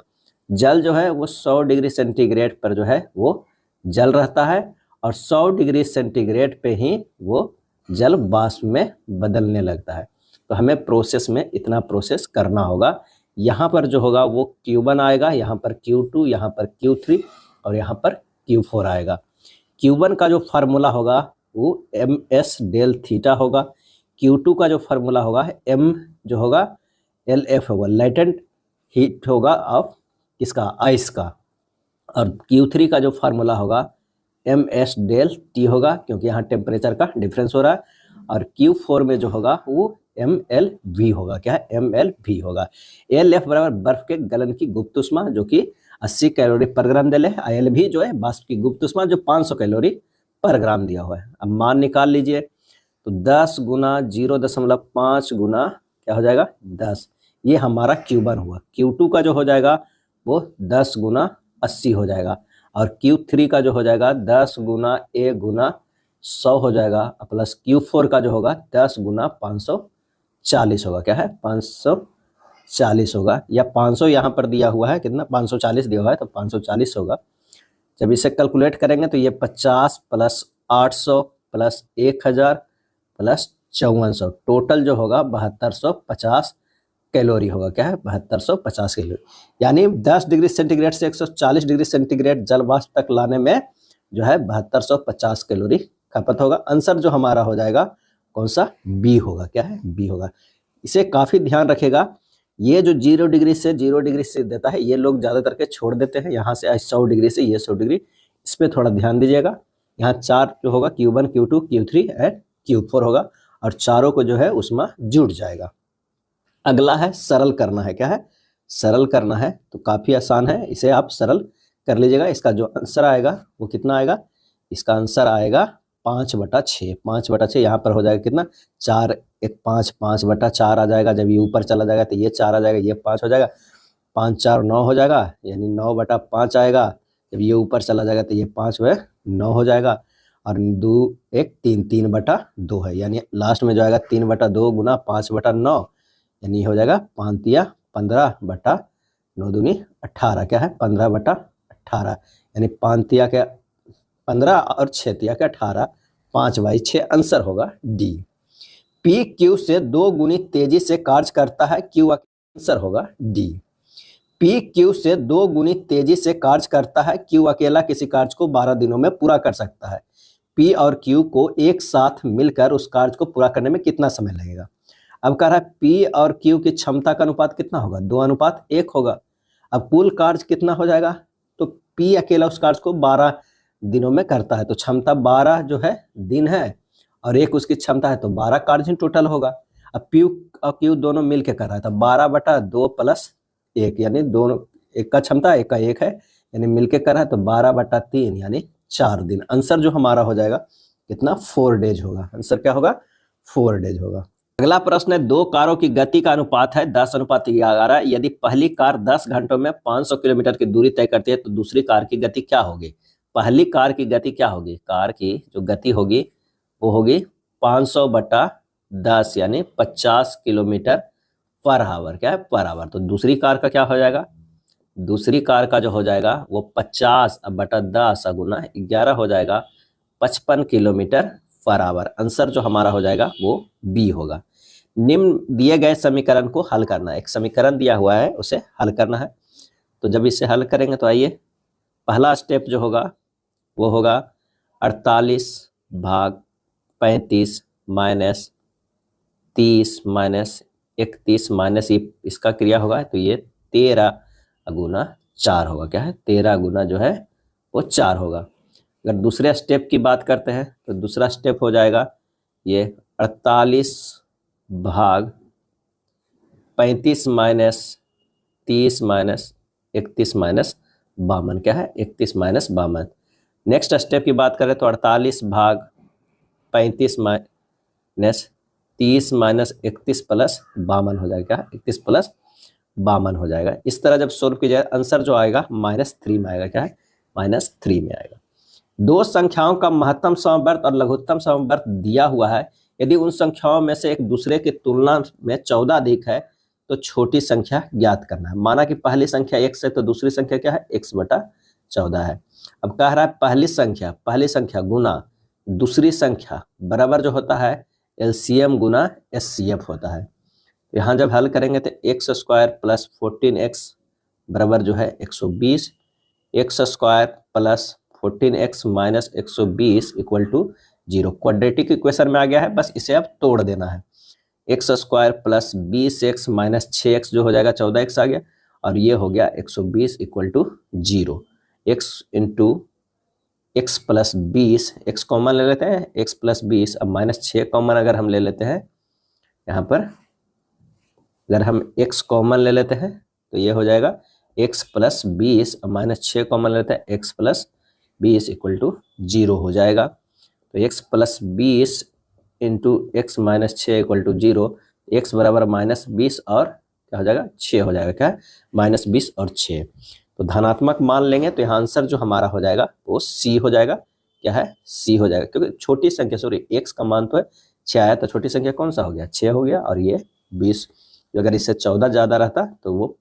जल जो है वो 100 डिग्री सेंटीग्रेड पर जो है वो जल रहता है, और 100 डिग्री सेंटीग्रेड पे ही वो जल वाष्प में बदलने लगता है। तो हमें प्रोसेस में इतना प्रोसेस करना होगा। यहाँ पर जो होगा वो Q1 आएगा, यहाँ पर Q2, यहाँ पर Q3 और यहाँ पर Q4 आएगा। Q1 का जो फार्मूला होगा वो ms डेल थीटा होगा। Q2 का जो फार्मूला होगा m जो होगा LF होगा, लेटेंट हीट होगा ऑफ किसका, आइस का। और Q3 का जो फार्मूला होगा ms डेल टी होगा, क्योंकि यहाँ टेम्परेचर का डिफरेंस हो रहा है। और Q4 में जो होगा वो mLV होगा। क्या है, mLV होगा। LF बराबर बर्फ के गलन की गुप्त उष्मा, जो कि 80 कैलोरी पर ग्राम दिले है। LV जो है वाष्प की गुप्त उष्मा, जो 500 कैलोरी पर ग्राम दिया हुआ है। अब मान निकाल लीजिए, तो 10 गुना 0.5 गुना क्या हो जाएगा 10, ये हमारा Q1 हुआ। Q2 का जो हो जाएगा वो 10 गुना 80 हो जाएगा, और Q3 का जो हो जाएगा 10 गुना A गुना 100 हो जाएगा, प्लस Q4 का जो होगा 10 गुना 540 होगा। क्या है, 540 होगा, या 500 यहाँ पर दिया हुआ है, कितना 540 दिया हुआ है, तो 540 होगा। जब इसे कैलकुलेट करेंगे तो ये 50 प्लस 800 प्लस 1000 प्लस 5400, टोटल जो होगा 7250 कैलोरी होगा। क्या है, 7250 कैलोरी। यानी 10 डिग्री सेंटीग्रेड से 140 डिग्री सेंटीग्रेड जल वाष्प तक लाने में जो है 7250 कैलोरी खपत होगा। आंसर जो हमारा हो जाएगा कौन सा, बी होगा। क्या है, बी होगा। इसे काफी ध्यान रखेगा, ये जो 0 डिग्री से 0 डिग्री से देता है ये लोग ज्यादा करके छोड़ देते हैं। यहाँ से 100 डिग्री से ये 100 डिग्री, इस पर थोड़ा ध्यान दीजिएगा। यहाँ 4 जो होगा Q1 Q2 Q3 and Q4 होगा, और चारों को जो है उसमें जुड़ जाएगा। अगला है सरल करना है। क्या है, सरल करना है, तो काफी आसान है, इसे आप सरल कर लीजिएगा। इसका जो आंसर आएगा वो कितना आएगा, इसका आंसर आएगा 5/6। 5/6 यहाँ पर हो जाएगा कितना, 4 1 5, 5/4 आ जाएगा। जब ये ऊपर चला जाएगा तो ये 4 आ जाएगा, ये 5 हो जाएगा, 5 4 9 हो जाएगा, यानी 9/5 आएगा। जब ये ऊपर चला जाएगा तो ये 5 व 9 हो जाएगा, और 2 1 3, 3/2 है, यानी लास्ट में जो आएगा 3/2 गुना 5/9, यानी हो जाएगा 5 या 15/9 दूनी 18। क्या है, 15/18, यानी 5 या क्या 15 और 6 तिया के 18, 5/6 आंसर होगा डी। पी क्यू से 2 गुनी तेजी से कार्य करता है, क्यू आंसर होगा डी। पी क्यू से 2 गुनी तेजी से कार्य करता है, क्यू अकेला किसी कार्य को 12 दिनों में पूरा कर सकता है। पी और क्यू को एक साथ मिलकर उस कार्य को पूरा करने में कितना समय लगेगा। अब कह रहा है पी और क्यू की क्षमता का अनुपात कितना होगा, 2:1 होगा। अब कुल कार्य कितना हो जाएगा, तो पी अकेला उस कार्य को 12 दिनों में करता है, तो क्षमता 12 जो है दिन है और एक उसकी क्षमता है, तो 12 कार्य टोटल होगा। अब पी और क्यू दोनों मिलकर कर रहा है, तो 12/2 + 1 यानी दोनों, एक का क्षमता एक का एक है, यानी मिलके कर रहा है, तो 12/3 यानी 4 दिन। आंसर जो हमारा हो जाएगा कितना, 4 डेज होगा। आंसर क्या होगा, 4 डेज होगा। अगला प्रश्न है, 2 कारों की गति का अनुपात है 10:11। यदि पहली कार 10 घंटों में 500 किलोमीटर की दूरी तय करती है तो दूसरी कार की गति क्या होगी। पहली कार की गति क्या होगी, कार की जो गति होगी वो होगी 500/10 यानी 50 किलोमीटर पर आवर, क्या है, पर आवर। तो दूसरी कार का क्या हो जाएगा, दूसरी कार का जो हो जाएगा वो 50/10 गुना 11 हो जाएगा, 55 किलोमीटर पर आवर। आंसर जो हमारा हो जाएगा वो बी होगा। निम्न दिए गए समीकरण को हल करना है। एक समीकरण दिया हुआ है उसे हल करना है। तो जब इसे हल करेंगे तो आइए, पहला स्टेप जो होगा वो होगा 48/35 - 30 - 31 माइनस इसका क्रिया होगा, तो ये 13 गुना 4 होगा। क्या है, 13 गुना जो है वो 4 होगा। अगर दूसरे स्टेप की बात करते हैं तो दूसरा स्टेप हो जाएगा ये 48/35 - 30 - 31 - 52, क्या है, 31 - 52। नेक्स्ट स्टेप की बात करें तो 48/35 - 30 - 31 + 52 हो जाएगा, 31 + 52 हो जाएगा। इस तरह जब सोल्व कीजिए आंसर जो आएगा -3 में आएगा। क्या है, -3 में आएगा। दो संख्याओं का महत्तम समवर्त और लघुत्तम समवर्त दिया हुआ है। यदि उन संख्याओं में से एक दूसरे की तुलना में 14 अधिक है तो छोटी संख्या ज्ञात करना है। माना कि पहली संख्या x है तो दूसरी संख्या क्या है, x/14 है। अब कह रहा है पहली संख्या गुना दूसरी संख्या बराबर जो होता है LCM गुना SCF होता है। यहाँ जब हल करेंगे तो x² + 14x बराबर जो है 120, x² + 14x - 120 = 0। क्वाड्रेटिक इक्वेशन में आ गया है, बस इसे अब तोड़ देना है। x² + 20x - 6x जो हो जाएगा 14x आ गया, और ये हो गया 120 = 0। x × x + 20, x कॉमन ले लेते हैं, x + 20, अब -6 कॉमन अगर हम ले लेते हैं, यहाँ पर अगर हम x कॉमन ले लेते हैं तो ये हो जाएगा x + 20, अब -6 कॉमन लेते हैं, x + 20 = 0 हो जाएगा। तो x + 20 × x - 6 = 0, x बराबर -20 और क्या हो जाएगा, 6 हो जाएगा। क्या, -20 और 6। तो धनात्मक मान लेंगे तो यहाँ आंसर जो हमारा हो जाएगा वो C हो जाएगा। क्या है, C हो जाएगा, क्योंकि छोटी संख्या x का मान तो है 6 आया, तो छोटी संख्या कौन सा हो गया, 6 हो गया, और ये 20। अगर इससे 14 ज़्यादा रहता तो वो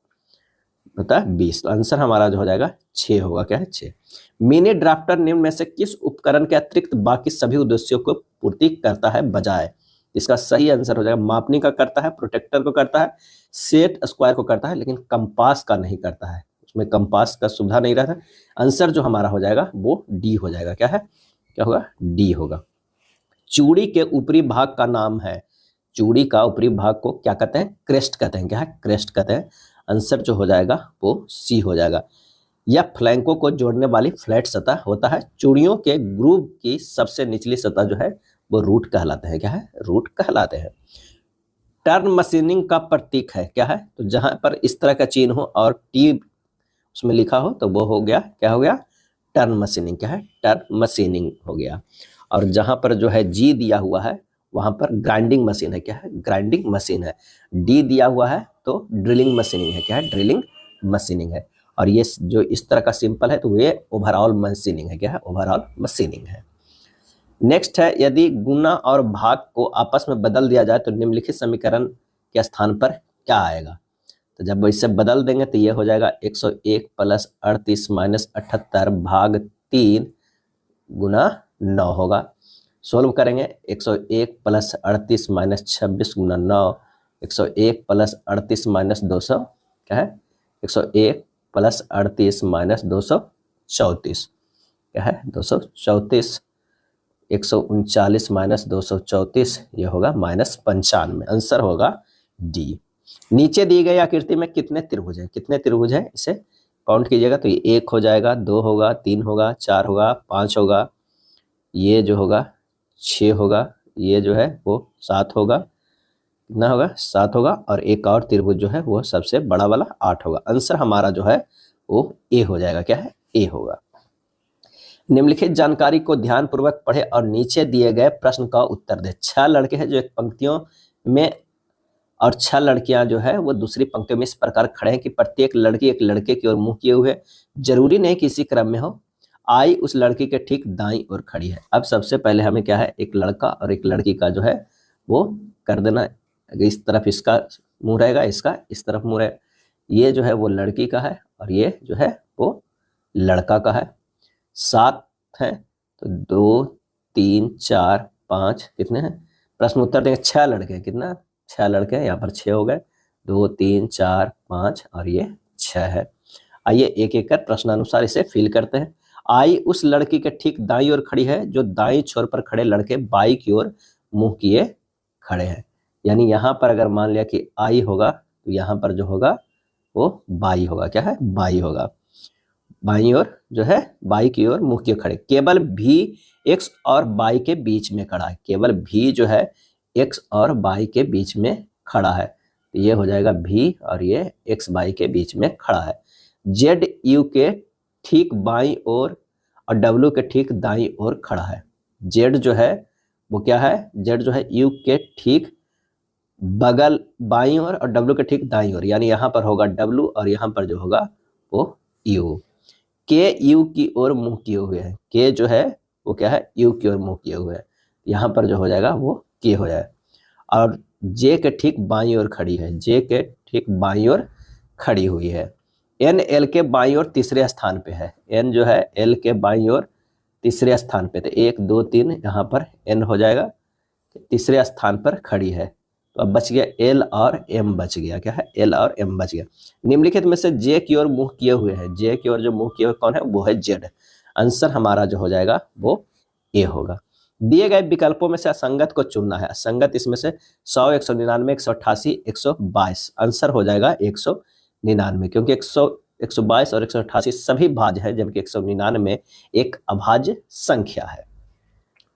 होता है 20। तो आंसर हमारा जो हो जाएगा 6 होगा। क्या है, 6। मिनी ड्राफ्टर निम्न में से किस उपकरण के अतिरिक्त बाकी सभी उद्देश्यों को पूर्ति करता है बजाय। इसका सही आंसर हो जाएगा मापनी का करता है, प्रोटेक्टर को करता है, सेट स्क्वायर को करता है, लेकिन कंपास का नहीं करता है, उसमें कंपास का सुविधा नहीं रहता। आंसर जो हमारा हो जाएगा वो डी हो जाएगा। क्या है, क्या होगा, डी होगा। चूड़ी के ऊपरी भाग का नाम है, चूड़ी का ऊपरी भाग को क्या कहते हैं, क्रेस्ट कहते हैं। क्या है, क्रेस्ट कहते हैं। आंसर जो हो जाएगा वो सी हो जाएगा। यह फ्लैंकों को जोड़ने वाली फ्लैट सतह होता है। चूड़ियों के ग्रूव की सबसे निचली सतह जो है वो रूट कहलाते हैं। क्या है, रूट कहलाते हैं। टर्न मशीनिंग का प्रतीक है, क्या है, तो जहां पर इस तरह का चिन्ह हो और टी उसमें लिखा हो तो वो हो गया, क्या हो गया, टर्न मशीनिंग। क्या है, टर्न मशीनिंग हो गया। और जहां पर जो है जी दिया हुआ है वहां पर ग्राइंडिंग मशीन है। क्या है, ग्राइंडिंग मशीन है। डी दिया हुआ है तो ड्रिलिंग मशीनिंग है। क्या है, ड्रिलिंग मशीनिंग है। और ये जो इस तरह का सिंपल है तो ये ओवरऑल मशीनिंग है। क्या है, ओवरऑल मशीनिंग है। नेक्स्ट है, यदि गुना और भाग को आपस में बदल दिया जाए तो निम्नलिखित समीकरण के स्थान पर क्या आएगा। तो जब इसे बदल देंगे तो ये हो जाएगा 101 + 38 - 78 भाग 3 गुना 9 होगा। सोल्व करेंगे 101 प्लस 38 माइनस 26 गुना 9, 101 प्लस 38 माइनस 200 क्या है 101 प्लस 38 माइनस 234 क्या है 234, 139 माइनस 234 ये होगा -95। आंसर होगा डी। नीचे दी गई आकृति में कितने त्रिभुज हैं, कितने त्रिभुज हैं इसे काउंट कीजिएगा तो ये 1 हो जाएगा, 2 होगा, 3 होगा, 4 होगा, 5 होगा, ये जो होगा 6 होगा, ये जो है वो 7 होगा, कितना होगा 7 होगा, और एक और त्रिभुज जो है वो सबसे बड़ा वाला 8 होगा। आंसर हमारा जो है वो ए हो जाएगा, क्या है ए होगा। निम्नलिखित जानकारी को ध्यानपूर्वक पढ़े और नीचे दिए गए प्रश्न का उत्तर दे। 6 लड़के हैं जो एक पंक्तियों में और 6 लड़कियां जो है वो दूसरी पंक्तियों में इस प्रकार खड़े हैं कि प्रत्येक लड़की एक लड़के की ओर मुंह किए हुए, जरूरी नहीं कि इसी क्रम में हो। आई उस लड़की के ठीक दाईं ओर खड़ी है। अब सबसे पहले हमें क्या है एक लड़का और एक लड़की का जो है वो कर देना, इस तरफ इसका मुंह रहेगा, इसका इस तरफ मुंह रहेगा। ये जो है वो लड़की का है और ये जो है वो लड़का का है। 7 है तो 2 3 4 5 कितने हैं, प्रश्न उत्तर देंगे 6 लड़के, कितना 6 लड़के हैं, यहाँ पर 6 हो गए, 2 3 4 5 और ये 6 है। आइए एक एक कर प्रश्नानुसार इसे फिल करते हैं। आई उस लड़की के ठीक दाईं ओर खड़ी है, जो दाईं छोर पर खड़े लड़के बाई की ओर मुंह किए खड़े हैं। यानी यहाँ पर अगर मान लिया कि आई होगा तो यहाँ पर जो होगा वो बाई होगा, क्या है बाई होगा। बाई ओर जो है बाई की ओर मुंह किए खड़े। केवल भी एक्स और बाई के बीच में खड़ा है, केवल भी जो है एक्स और बाई के बीच में खड़ा है, तो ये हो जाएगा भी और ये एक्स बाई के बीच में खड़ा है। जेड यू के ठीक बाई ओर और डब्ल्यू के ठीक दाईं ओर खड़ा है। जेड जो है वो क्या है, जेड जो है यू के ठीक बगल बाईं ओर और डब्ल्यू के ठीक दाईं ओर, यानी यहाँ पर होगा डब्ल्यू और यहाँ पर जो होगा वो यू। के यू की ओर मुंह किए हुए हैं, के जो है वो क्या है यू की ओर मुंह किए हुए हैं, यहाँ पर जो हो जाएगा वो के हो जाए। और जे के ठीक बाईं ओर खड़ी है, जे के ठीक बाईं ओर खड़ी हुई है। एन एल के बाईं ओर तीसरे स्थान पे है, एन जो है एल के बाईं ओर तीसरे स्थान पे, तो 1 2 3 यहाँ पर एन हो जाएगा, तीसरे स्थान पर खड़ी है। तो अब बच गया एल और एम बच गया, क्या है एल और एम बच गया। निम्नलिखित में से जे की ओर मुंह किए हुए हैं, जे की ओर जो मुंह किए हुए कौन है वो है जेड। आंसर हमारा जो हो जाएगा वो ए होगा। दिए गए विकल्पों में से असंगत को चुनना है। असंगत इसमें से 100 199 188 122, आंसर हो जाएगा 199, क्योंकि 100 122 और 188 सभी भाज्य है, जबकि 199 एक अभाज्य संख्या है।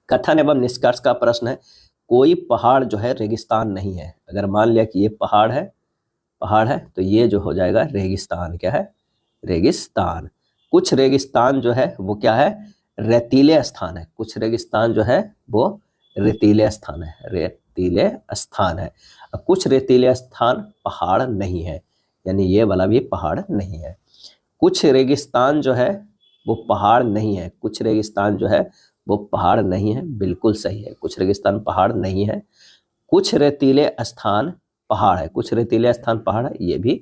कथन एवं निष्कर्ष का प्रश्न है, कोई पहाड़ जो है रेगिस्तान नहीं है। अगर मान लिया कि ये पहाड़ है तो ये जो हो जाएगा रेगिस्तान, क्या है रेगिस्तान। कुछ रेगिस्तान जो है वो क्या है रेतीले स्थान है, कुछ रेगिस्तान जो है वो रेतीले स्थान है, रेतीले स्थान है। कुछ रेतीले स्थान पहाड़ नहीं है, यानी ये वाला भी पहाड़ नहीं है। कुछ रेगिस्तान जो है वो पहाड़ नहीं है, कुछ रेगिस्तान जो है वो पहाड़ नहीं है, बिल्कुल सही है, कुछ रेगिस्तान पहाड़ नहीं है। कुछ रेतीले स्थान पहाड़ है, कुछ रेतीले स्थान पहाड़ है, ये भी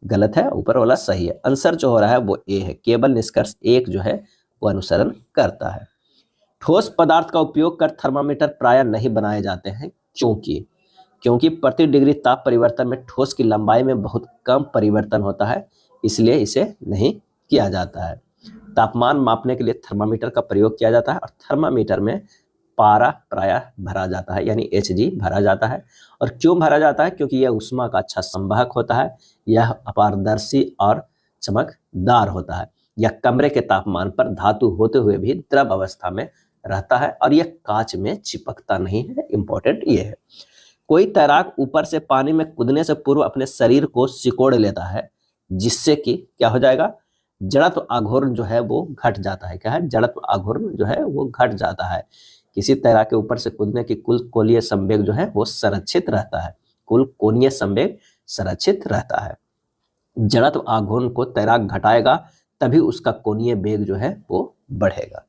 गलत है, ऊपर वाला सही है। आंसर जो हो रहा है वो ए है, केवल निष्कर्ष 1 जो है वो अनुसरण करता है। ठोस पदार्थ का उपयोग कर थर्मामीटर प्रायः नहीं बनाए जाते हैं, क्योंकि प्रति डिग्री ताप परिवर्तन में ठोस की लंबाई में बहुत कम परिवर्तन होता है, इसलिए इसे नहीं किया जाता है। तापमान मापने के लिए थर्मामीटर का प्रयोग किया जाता है और थर्मामीटर में पारा प्रायः भरा जाता है, यानी Hg भरा जाता है। और क्यों भरा जाता है, क्योंकि यह उष्मा का अच्छा संवाहक होता है, यह अपारदर्शी और चमकदार होता है, यह कमरे के तापमान पर धातु होते हुए भी द्रव अवस्था में रहता है और यह कांच में चिपकता नहीं है। इंपॉर्टेंट ये है। कोई तैराक ऊपर से पानी में कूदने से पूर्व अपने शरीर को सिकोड़ लेता है, जिससे कि क्या हो जाएगा जड़त्व आघूर्ण जो है वो घट जाता है, क्या है जड़त्व आघूर्ण जो है वो घट जाता है। किसी तैराक के ऊपर से कूदने की कुल कोणीय संवेग जो है वो संरक्षित रहता है, कुल कोणीय संवेग संरक्षित रहता है। जड़त्व आघूर्ण को तैराक घटाएगा तभी उसका कोणीय वेग जो है वो बढ़ेगा।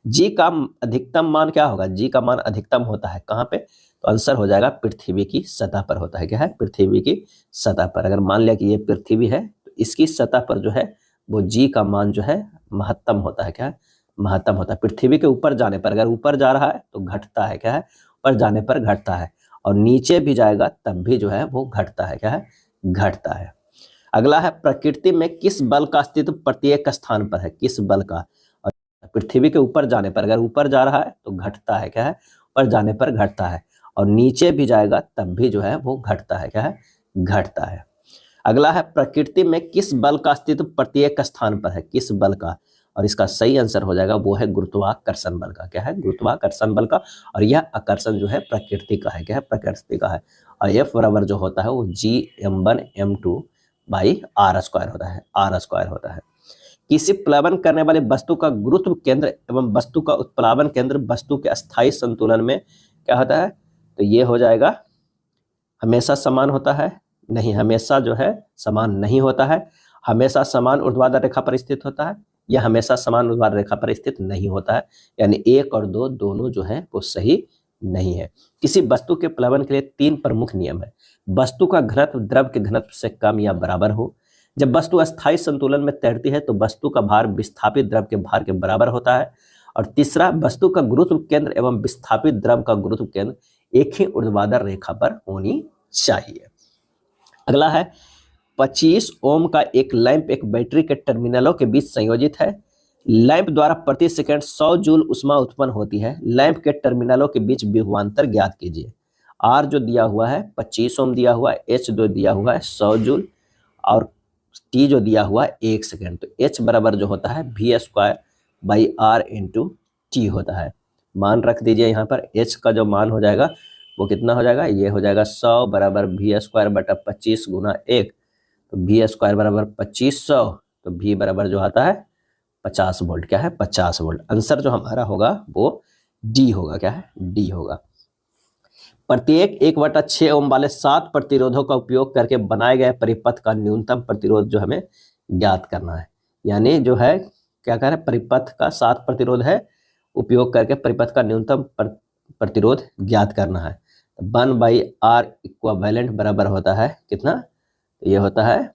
जी का अधिकतम मान क्या होगा, जी का मान अधिकतम होता है कहाँ पे, तो आंसर हो जाएगा पृथ्वी की सतह पर होता है, क्या है पृथ्वी की सतह पर। अगर मान लिया कि ये पृथ्वी है तो इसकी सतह पर जो है वो जी का मान जो है महत्तम होता है, क्या है महत्तम होता है। पृथ्वी के ऊपर जाने पर, अगर ऊपर जा रहा है तो घटता है, क्या है, ऊपर जाने पर घटता है, और नीचे भी जाएगा तब भी जो है वो घटता है, क्या है, घटता है। अगला है प्रकृति में किस बल का अस्तित्व प्रत्येक स्थान पर है, किस बल का। और पृथ्वी के ऊपर जाने पर, अगर ऊपर जा रहा है तो घटता है, क्या है, ऊपर जाने पर घटता है, और नीचे भी जाएगा तब भी जो है वो घटता है, क्या है, घटता है। अगला है प्रकृति में किस बल का अस्तित्व प्रत्येक स्थान पर है, किस बल का। और इसका सही आंसर हो जाएगा वो है गुरुत्वाकर्षण बल का, क्या है, गुरुत्वाकर्षण बल का। और यह आकर्षण जो है प्रकृति का है, क्या है, प्रकृति का है। और एफ बराबर जो होता है वो G m1m2 by are square होता है, आर स्क्वायर होता है। किसी प्लावन करने वाली वस्तु का गुरुत्व केंद्र एवं वस्तु का उत्प्लावन केंद्र वस्तु के अस्थायी संतुलन में क्या होता है, तो ये हो जाएगा हमेशा समान होता है, नहीं, हमेशा जो है समान नहीं होता है, हमेशा समान ऊर्ध्वाधर रेखा पर स्थित होता है, या हमेशा समान ऊर्ध्वाधर रेखा पर स्थित नहीं होता है। यानी 1 और 2 दोनों जो है वो सही नहीं है। किसी वस्तु के प्लवन के लिए 3 प्रमुख नियम है। वस्तु का घनत्व द्रव के घनत्व से कम या बराबर हो। जब वस्तु अस्थायी संतुलन में तैरती है तो वस्तु का भार विस्थापित द्रव के भार के बराबर होता है। और तीसरा, वस्तु का गुरुत्व केंद्र एवं विस्थापित द्रव का गुरुत्व केंद्र एक ही ऊर्ध्वाधर रेखा पर होनी चाहिए। अगला है 25 ओम का एक लैंप एक बैटरी के टर्मिनलों के बीच संयोजित है। लैंप द्वारा प्रति सेकंड 100 जूल ऊष्मा उत्पन्न होती है। लैंप के टर्मिनलों के बीच विभवांतर ज्ञात कीजिए। आर जो दिया हुआ है 25 ओम दिया हुआ है, एच जो दिया हुआ है 100 जूल, और टी जो दिया हुआ है 1 सेकंड। तो एच बराबर जो होता है V square by R into T होता है। मान रख दीजिए यहाँ पर, एच का जो मान हो जाएगा वो कितना हो जाएगा, ये हो जाएगा 100 बराबर वी स्क्वायर बटा 25 गुना 1, तो वी स्क्वायर बराबर 2500, तो वी बराबर जो आता है 50 वोल्ट, क्या है, 50 वोल्ट। आंसर जो हमारा होगा वो डी होगा, क्या है, डी होगा। प्रत्येक 1/6 ओम वाले 7 प्रतिरोधों का उपयोग करके बनाए गए परिपथ का न्यूनतम प्रतिरोध जो हमें ज्ञात करना है। यानी जो है क्या कह रहे हैं, परिपथ का 7 प्रतिरोध है, उपयोग करके परिपथ का न्यूनतम प्रतिरोध ज्ञात करना है। 1/r इक्विवेलेंट बराबर होता है कितना, ये होता है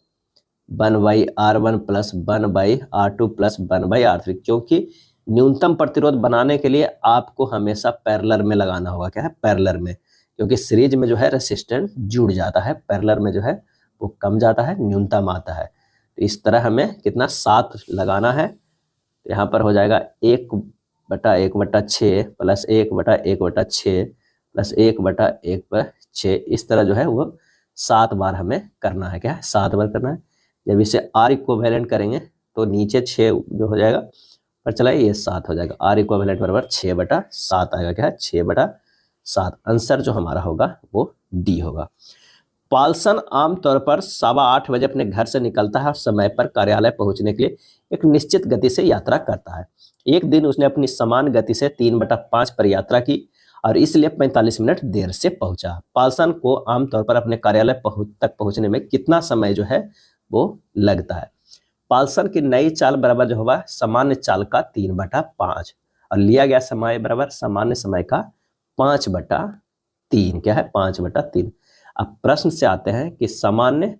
1/r1 plus 1/r2 plus 1/r3। क्योंकि न्यूनतम प्रतिरोध बनाने के लिए आपको हमेशा पैरेलल में लगाना होगा, क्या है, पैरेलल में, क्योंकि सीरीज में जो है रेसिस्टेंस जुड़ जाता है, पैरेलल में जो है वो कम जाता है, न्यूनतम आता है। तो इस तरह हमें कितना 7 लगाना है। तो यहाँ पर हो जाएगा 1/1/6 प्लस 1/1/6 प्लस 1/1/6, इस तरह जो है वो 7 बार हमें करना है, क्या है, 7 बार करना है। जब इसे आर इक्विवेलेंट करेंगे तो नीचे 6 जो हो जाएगा पर चला, ये 7 हो जाएगा। आर इक्विवेलेंट बराबर 6/7 आएगा, क्या है, 6/7। आंसर जो हमारा होगा वो डी होगा। पाल्सन आमतौर पर 8:15 बजे अपने घर से निकलता है और समय पर कार्यालय पहुंचने के लिए एक निश्चित गति से यात्रा करता है। एक दिन उसने अपनी समान गति से 3/5 पर यात्रा की और इसलिए 45 मिनट देर से पहुंचा। पाल्सन को आमतौर पर अपने कार्यालय तक पहुंचने में कितना समय जो है वो लगता है। पाल्सन की नई चाल बराबर जो होगा सामान्य चाल का 3/5 और लिया गया समय बराबर सामान्य समय का 5/3, क्या है, 5/3। अब प्रश्न से आते हैं कि सामान्य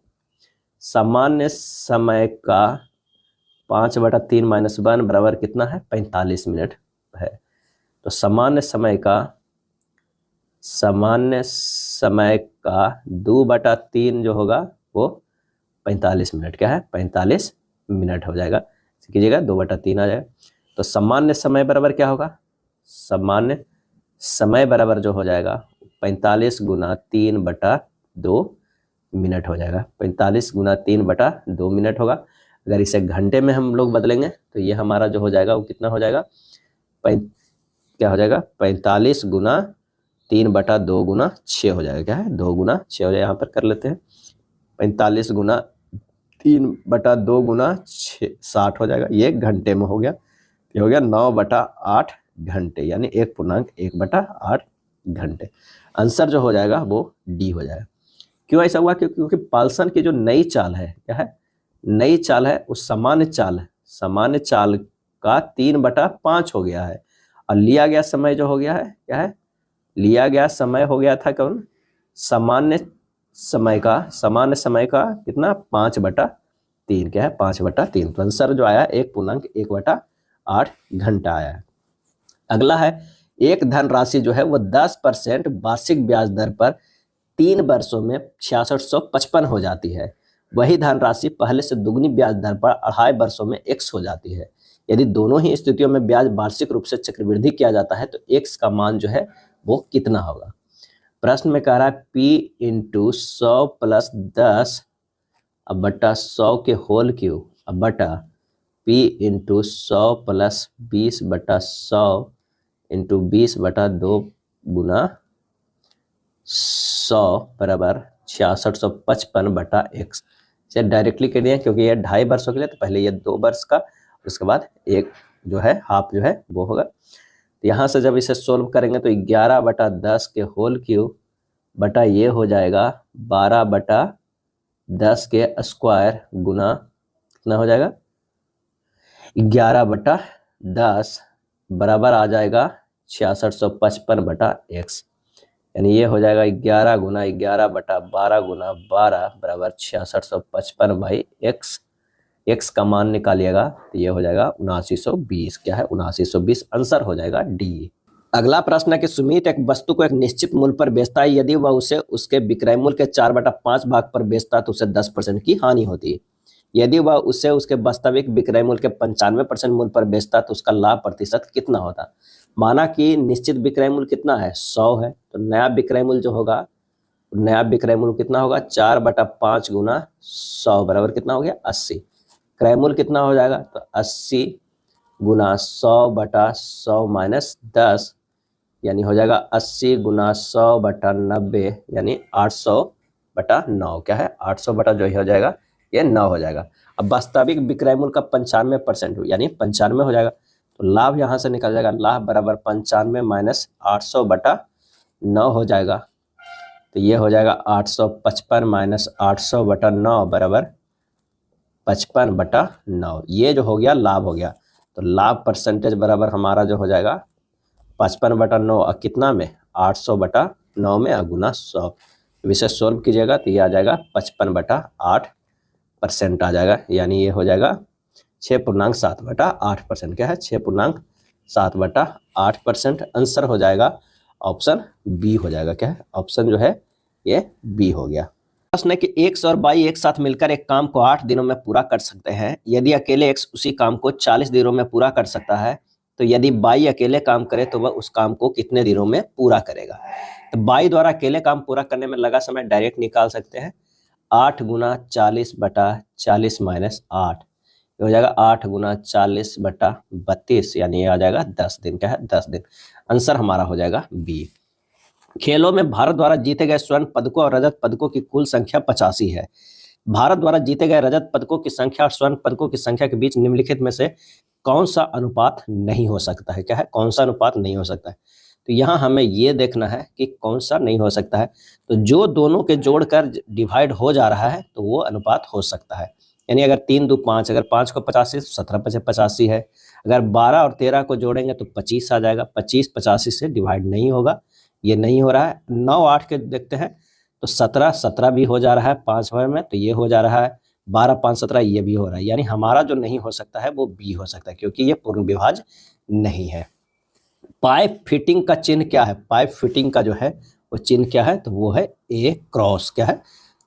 समय का 5/3 माइनस 1 बराबर कितना है, 45 मिनट है। तो सामान्य समय का 2/3 जो होगा वो 45 मिनट, क्या है, 45 मिनट हो जाएगा। कीजिएगा 2/3 आ जाएगा। तो सामान्य समय बराबर क्या होगा, सामान्य समय बराबर जो हो जाएगा 45 गुना 3/2 मिनट हो जाएगा। 45 गुना 3/2 मिनट होगा। अगर इसे घंटे में हम लोग बदलेंगे तो ये हमारा जो हो जाएगा वो कितना हो जाएगा, क्या हो जाएगा, 45 गुना 3/2 गुना 6 हो जाएगा, क्या है, 2 गुना 6 हो जाएगा। यहाँ पर कर लेते हैं 45 गुना 3/2 गुना 6 60 हो जाएगा। ये घंटे में हो गया, ये हो गया 9/8 घंटे, यानी 1.1/8 घंटे। आंसर जो हो जाएगा वो डी हो जाएगा। क्यों ऐसा हुआ, क्योंकि पाल्सन की जो नई चाल है, क्या है, नई चाल है, उस सामान्य चाल का 3/5 हो गया है और लिया गया समय जो हो गया है, क्या है, लिया गया समय हो गया था कौन, सामान्य समय का कितना, 5/3, क्या है, 5/3। तो आंसर जो आया 1.1/8 8 घंटा आया है। अगला है, एक धनराशि जो है वो 10% वार्षिक ब्याज दर पर 3 वर्षों में 6655 हो जाती है। वही धनराशि पहले से दुगनी ब्याज दर पर 2.5 वर्षों में x हो जाती है। यदि दोनों ही स्थितियों में ब्याज वार्षिक रूप से चक्रवृद्धि किया जाता है तो x का मान जो है वो कितना होगा। प्रश्न में कह रहा है p इंटू 100 प्लस 10 अब बटा 100 के होल क्यूब अब बटा p इंटू 100 प्लस 20 बटा 100 इंटू 20 बटा 2 गुना 100 बराबर 6655 बटा x। इसे डायरेक्टली कर दिया क्योंकि ये 2.5 वर्षों के लिए, तो पहले ये 2 वर्ष का, उसके बाद एक जो है हाफ जो है वो होगा। तो यहाँ से जब इसे सोल्व करेंगे तो 11 बटा 10 के होल क्यूब बटा ये हो जाएगा 12 बटा 10 के स्क्वायर गुना कितना हो जाएगा 11 बटा 10 बराबर आ जाएगा 6655 बटा x। यानी ये हो जाएगा 11 गुना 11 बटा 12 गुना 12 बराबर 6655 बाई x का मान निकालिएगा तो ये हो जाएगा 7920। क्या है 7920, आंसर हो जाएगा डी। अगला प्रश्न है कि सुमित एक वस्तु को एक निश्चित मूल्य पर बेचता है, यदि वह उसे उसके विक्रय मूल्य के 4/5 भाग पर बेचता है तो उसे 10% की हानि होती है। यदि वह उसे उसके वास्तविक विक्रय मूल्य के 95% मूल्य पर बेचता है तो उसका लाभ प्रतिशत कितना होता। माना कि निश्चित विक्रय मूल्य कितना है 100 है, तो नया विक्रय मूल्य जो होगा, नया विक्रय मूल्य कितना होगा 4/5 गुना 100 बराबर कितना हो गया 80। क्रय मूल्य कितना हो जाएगा तो 80 गुना 100/100 माइनस 10 यानी हो जाएगा 80 गुना 100/90 यानी 800/9। क्या है 800 जो हो जाएगा ये 9 हो जाएगा। अब वास्तविक विक्रय मूल्य का 95% यानी 95 हो जाएगा, तो लाभ यहाँ से निकल जाएगा, लाभ बराबर 95 माइनस 800/9 हो जाएगा। तो ये हो जाएगा 855 माइनस 800/9 बराबर 55/9। ये जो हो गया लाभ हो गया, तो लाभ परसेंटेज बराबर हमारा जो हो जाएगा 55/9 और कितना में 800/9 में गुना 100। इसे सोल्व कीजिएगा तो ये आ जाएगा 55/8% आ जाएगा, यानी ये हो जाएगा 6.7/8%। क्या है 6.7/8%। आंसर हो जाएगा ऑप्शन बी हो जाएगा। क्या है ऑप्शन जो है ये बी हो गया। प्रश्न है कि एक्स और वाई एक साथ मिलकर एक काम को 8 दिनों में पूरा कर सकते हैं। यदि अकेले एक्स उसी काम को 40 दिनों में पूरा कर सकता है तो यदि वाई अकेले काम करे तो वह उस काम को कितने दिनों में पूरा करेगा। तो वाई द्वारा अकेले काम पूरा करने में लगा समय डायरेक्ट निकाल सकते हैं। 8 गुना 40/40 माइनस 8 हो जाएगा 8 गुना 40/32 यानी ये आ जाएगा 10 दिन। क्या है 10 दिन। आंसर हमारा हो जाएगा बी। खेलों में भारत द्वारा जीते गए स्वर्ण पदकों और रजत पदकों की कुल संख्या 85 है। भारत द्वारा जीते गए रजत पदकों की संख्या और स्वर्ण पदकों की संख्या के बीच निम्नलिखित में से कौन सा अनुपात नहीं हो सकता है। क्या है कौन सा अनुपात नहीं हो सकता है। तो यहाँ हमें ये देखना है कि कौन सा नहीं हो सकता है। तो जो दोनों के जोड़कर डिवाइड हो जा रहा है तो वो अनुपात हो सकता है। यानी अगर 3 2 5, अगर 5 को 85 तो 17 85 है। अगर 12 और 13 को जोड़ेंगे तो 25 आ जाएगा। 25 85 से डिवाइड नहीं होगा, ये नहीं हो रहा है। 9 8 के देखते हैं तो 17 17 भी हो जा रहा है 5 बार में, तो ये हो जा रहा है। 12 5 17 ये भी हो रहा है। यानी हमारा जो नहीं हो सकता है वो बी हो सकता है क्योंकि ये पूर्ण विभाज्य नहीं है। पाइप फिटिंग का चिन्ह क्या है। पाइप फिटिंग का जो है वो चिन्ह क्या है तो वो है ए क्रॉस। क्या है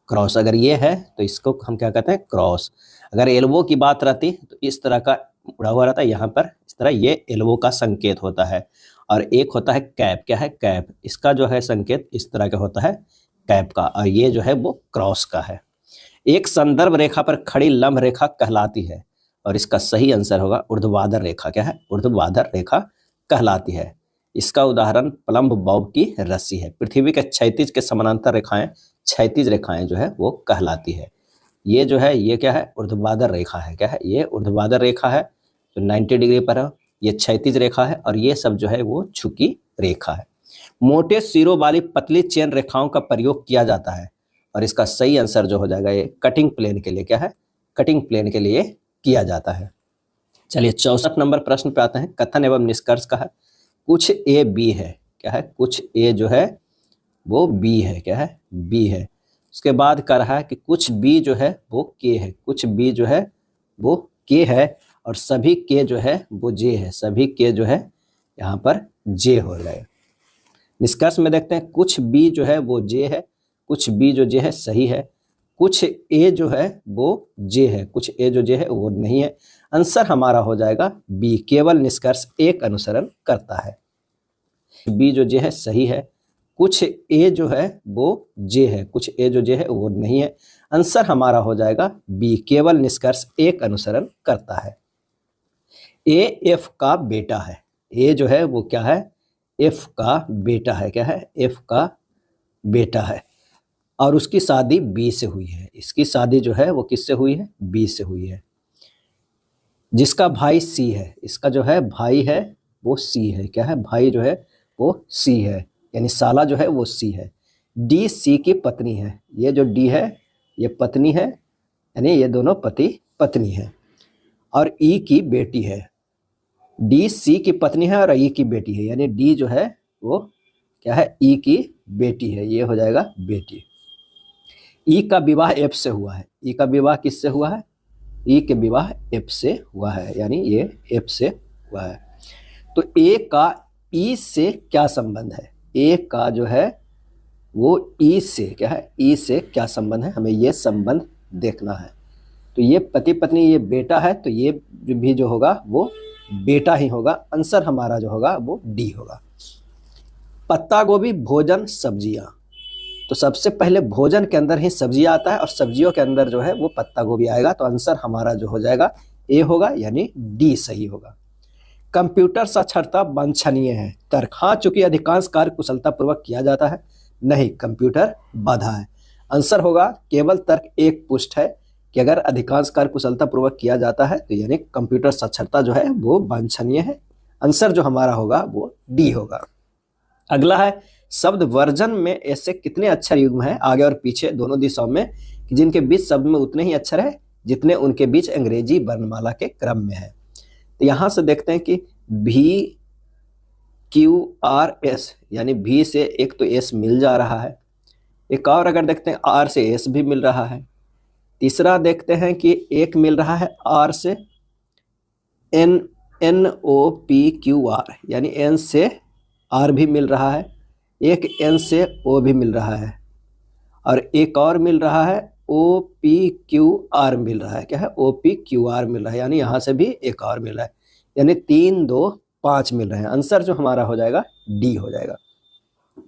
क्रॉस। अगर ये है तो इसको हम क्या कहते हैं क्रॉस। अगर एल्बो की बात रहती तो इस तरह का उड़ा हुआ रहता है, यहाँ पर इस तरह ये एल्बो का संकेत होता है। और एक होता है कैप। क्या है कैप। इसका जो है संकेत इस तरह का होता है कैप का, और ये जो है वो क्रॉस का है। एक संदर्भ रेखा पर खड़ी लंब रेखा कहलाती है और इसका सही आंसर होगा ऊर्ध्वाधर रेखा। क्या है ऊर्ध्वाधर रेखा कहलाती है। इसका उदाहरण प्लम्ब बॉब की रस्सी है। पृथ्वी के क्षैतिज के समानांतर रेखाएं क्षैतिज रेखाएं जो है वो कहलाती है। ये जो है ये क्या है ऊर्ध्वाधर रेखा है। क्या है ये ऊर्ध्वाधर रेखा है जो 90 डिग्री पर है। ये क्षैतिज रेखा है और ये सब जो है वो झुकी रेखा है। मोटे सिरों वाली पतली चेन रेखाओं का प्रयोग किया जाता है और इसका सही आंसर जो हो जाएगा ये कटिंग प्लेन के लिए। क्या है कटिंग प्लेन के लिए किया जाता है। चलिए 64 नंबर प्रश्न पे आते हैं। कथन एवं निष्कर्ष का है कुछ ए बी है। क्या है कुछ ए जो है वो बी है। क्या है बी है। उसके बाद कह रहा है कि कुछ बी जो है वो के है। कुछ बी जो है वो के है और सभी के जो है वो जे है, सभी के जो है यहाँ पर जे हो जाएगा। निष्कर्ष में देखते हैं कुछ बी जो है वो जे है, कुछ बी जो जे है सही है, कुछ ए जो है वो जे है, कुछ ए जो जे है वो नहीं है। आंसर हमारा हो जाएगा बी, केवल निष्कर्ष एक अनुसरण करता है। बी जो जे है सही है, कुछ ए जो है वो जे है, कुछ ए जो जे है वो नहीं है। आंसर हमारा हो जाएगा बी, केवल निष्कर्ष एक अनुसरण करता है। ए एफ का बेटा है, ए जो है वो क्या है, एफ का बेटा है, क्या है, एफ का बेटा है और उसकी शादी बी से हुई है। इसकी शादी जो है वो किससे हुई है, बी से हुई है। जिसका भाई सी है, इसका जो है भाई है वो सी है, क्या है, भाई जो है वो सी है, यानी साला जो है वो सी है। डी सी की पत्नी है, ये जो डी है ये पत्नी है, यानी ये दोनों पति पत्नी है। और ई की बेटी है, डी सी की पत्नी है और ई की बेटी है, यानी डी जो है वो क्या है, ई की बेटी है, ये हो जाएगा बेटी। ई का विवाह एफ से हुआ है, ई का विवाह किससे हुआ है, ई के विवाह एफ से हुआ है, यानी ये एफ से हुआ है। तो ए का ई से क्या संबंध है, ए का जो है वो ई से क्या है, ई से क्या संबंध है, हमें ये संबंध देखना है। तो ये पति पत्नी, ये बेटा है, तो ये भी जो होगा वो बेटा ही होगा। आंसर हमारा जो होगा वो डी होगा। पत्ता गोभी भोजन सब्जियां, तो सबसे पहले भोजन के अंदर ही सब्जियां आता है और सब्जियों के अंदर जो है वो पत्ता गोभी आएगा, तो आंसर हमारा जो हो जाएगा ए होगा, यानी डी सही होगा। कंप्यूटर साक्षरता वांछनीय है, तर्क, हाँ चूंकि अधिकांश कार्य कुशलतापूर्वक किया जाता है, नहीं कंप्यूटर बाधा है। आंसर होगा केवल तर्क एक पुष्ट है कि अगर अधिकांश कार्य कुशलतापूर्वक किया जाता है तो यानी कंप्यूटर साक्षरता जो है वो वांछनीय है। आंसर जो हमारा होगा वो डी होगा। अगला है शब्द वर्जन में ऐसे कितने अक्षर युग्म है आगे और पीछे दोनों दिशाओं में कि जिनके बीच शब्द में उतने ही अक्षर है जितने उनके बीच अंग्रेजी वर्णमाला के क्रम में है। तो यहां से देखते हैं कि भी क्यू आर एस, यानी भी से एक तो एस मिल जा रहा है, एक और अगर देखते हैं आर से एस भी मिल रहा है, तीसरा देखते हैं कि एक मिल रहा है आर से N, N O P Q R, यानी एन से आर भी मिल रहा है, एक एन से ओ भी मिल रहा है और एक और मिल रहा है ओ पी क्यू आर मिल रहा है, क्या है, ओ पी क्यू आर मिल रहा है, यानी यहाँ से भी एक और मिल रहा है, यानी 3 2 5 मिल रहे हैं। आंसर जो हमारा हो जाएगा डी हो जाएगा।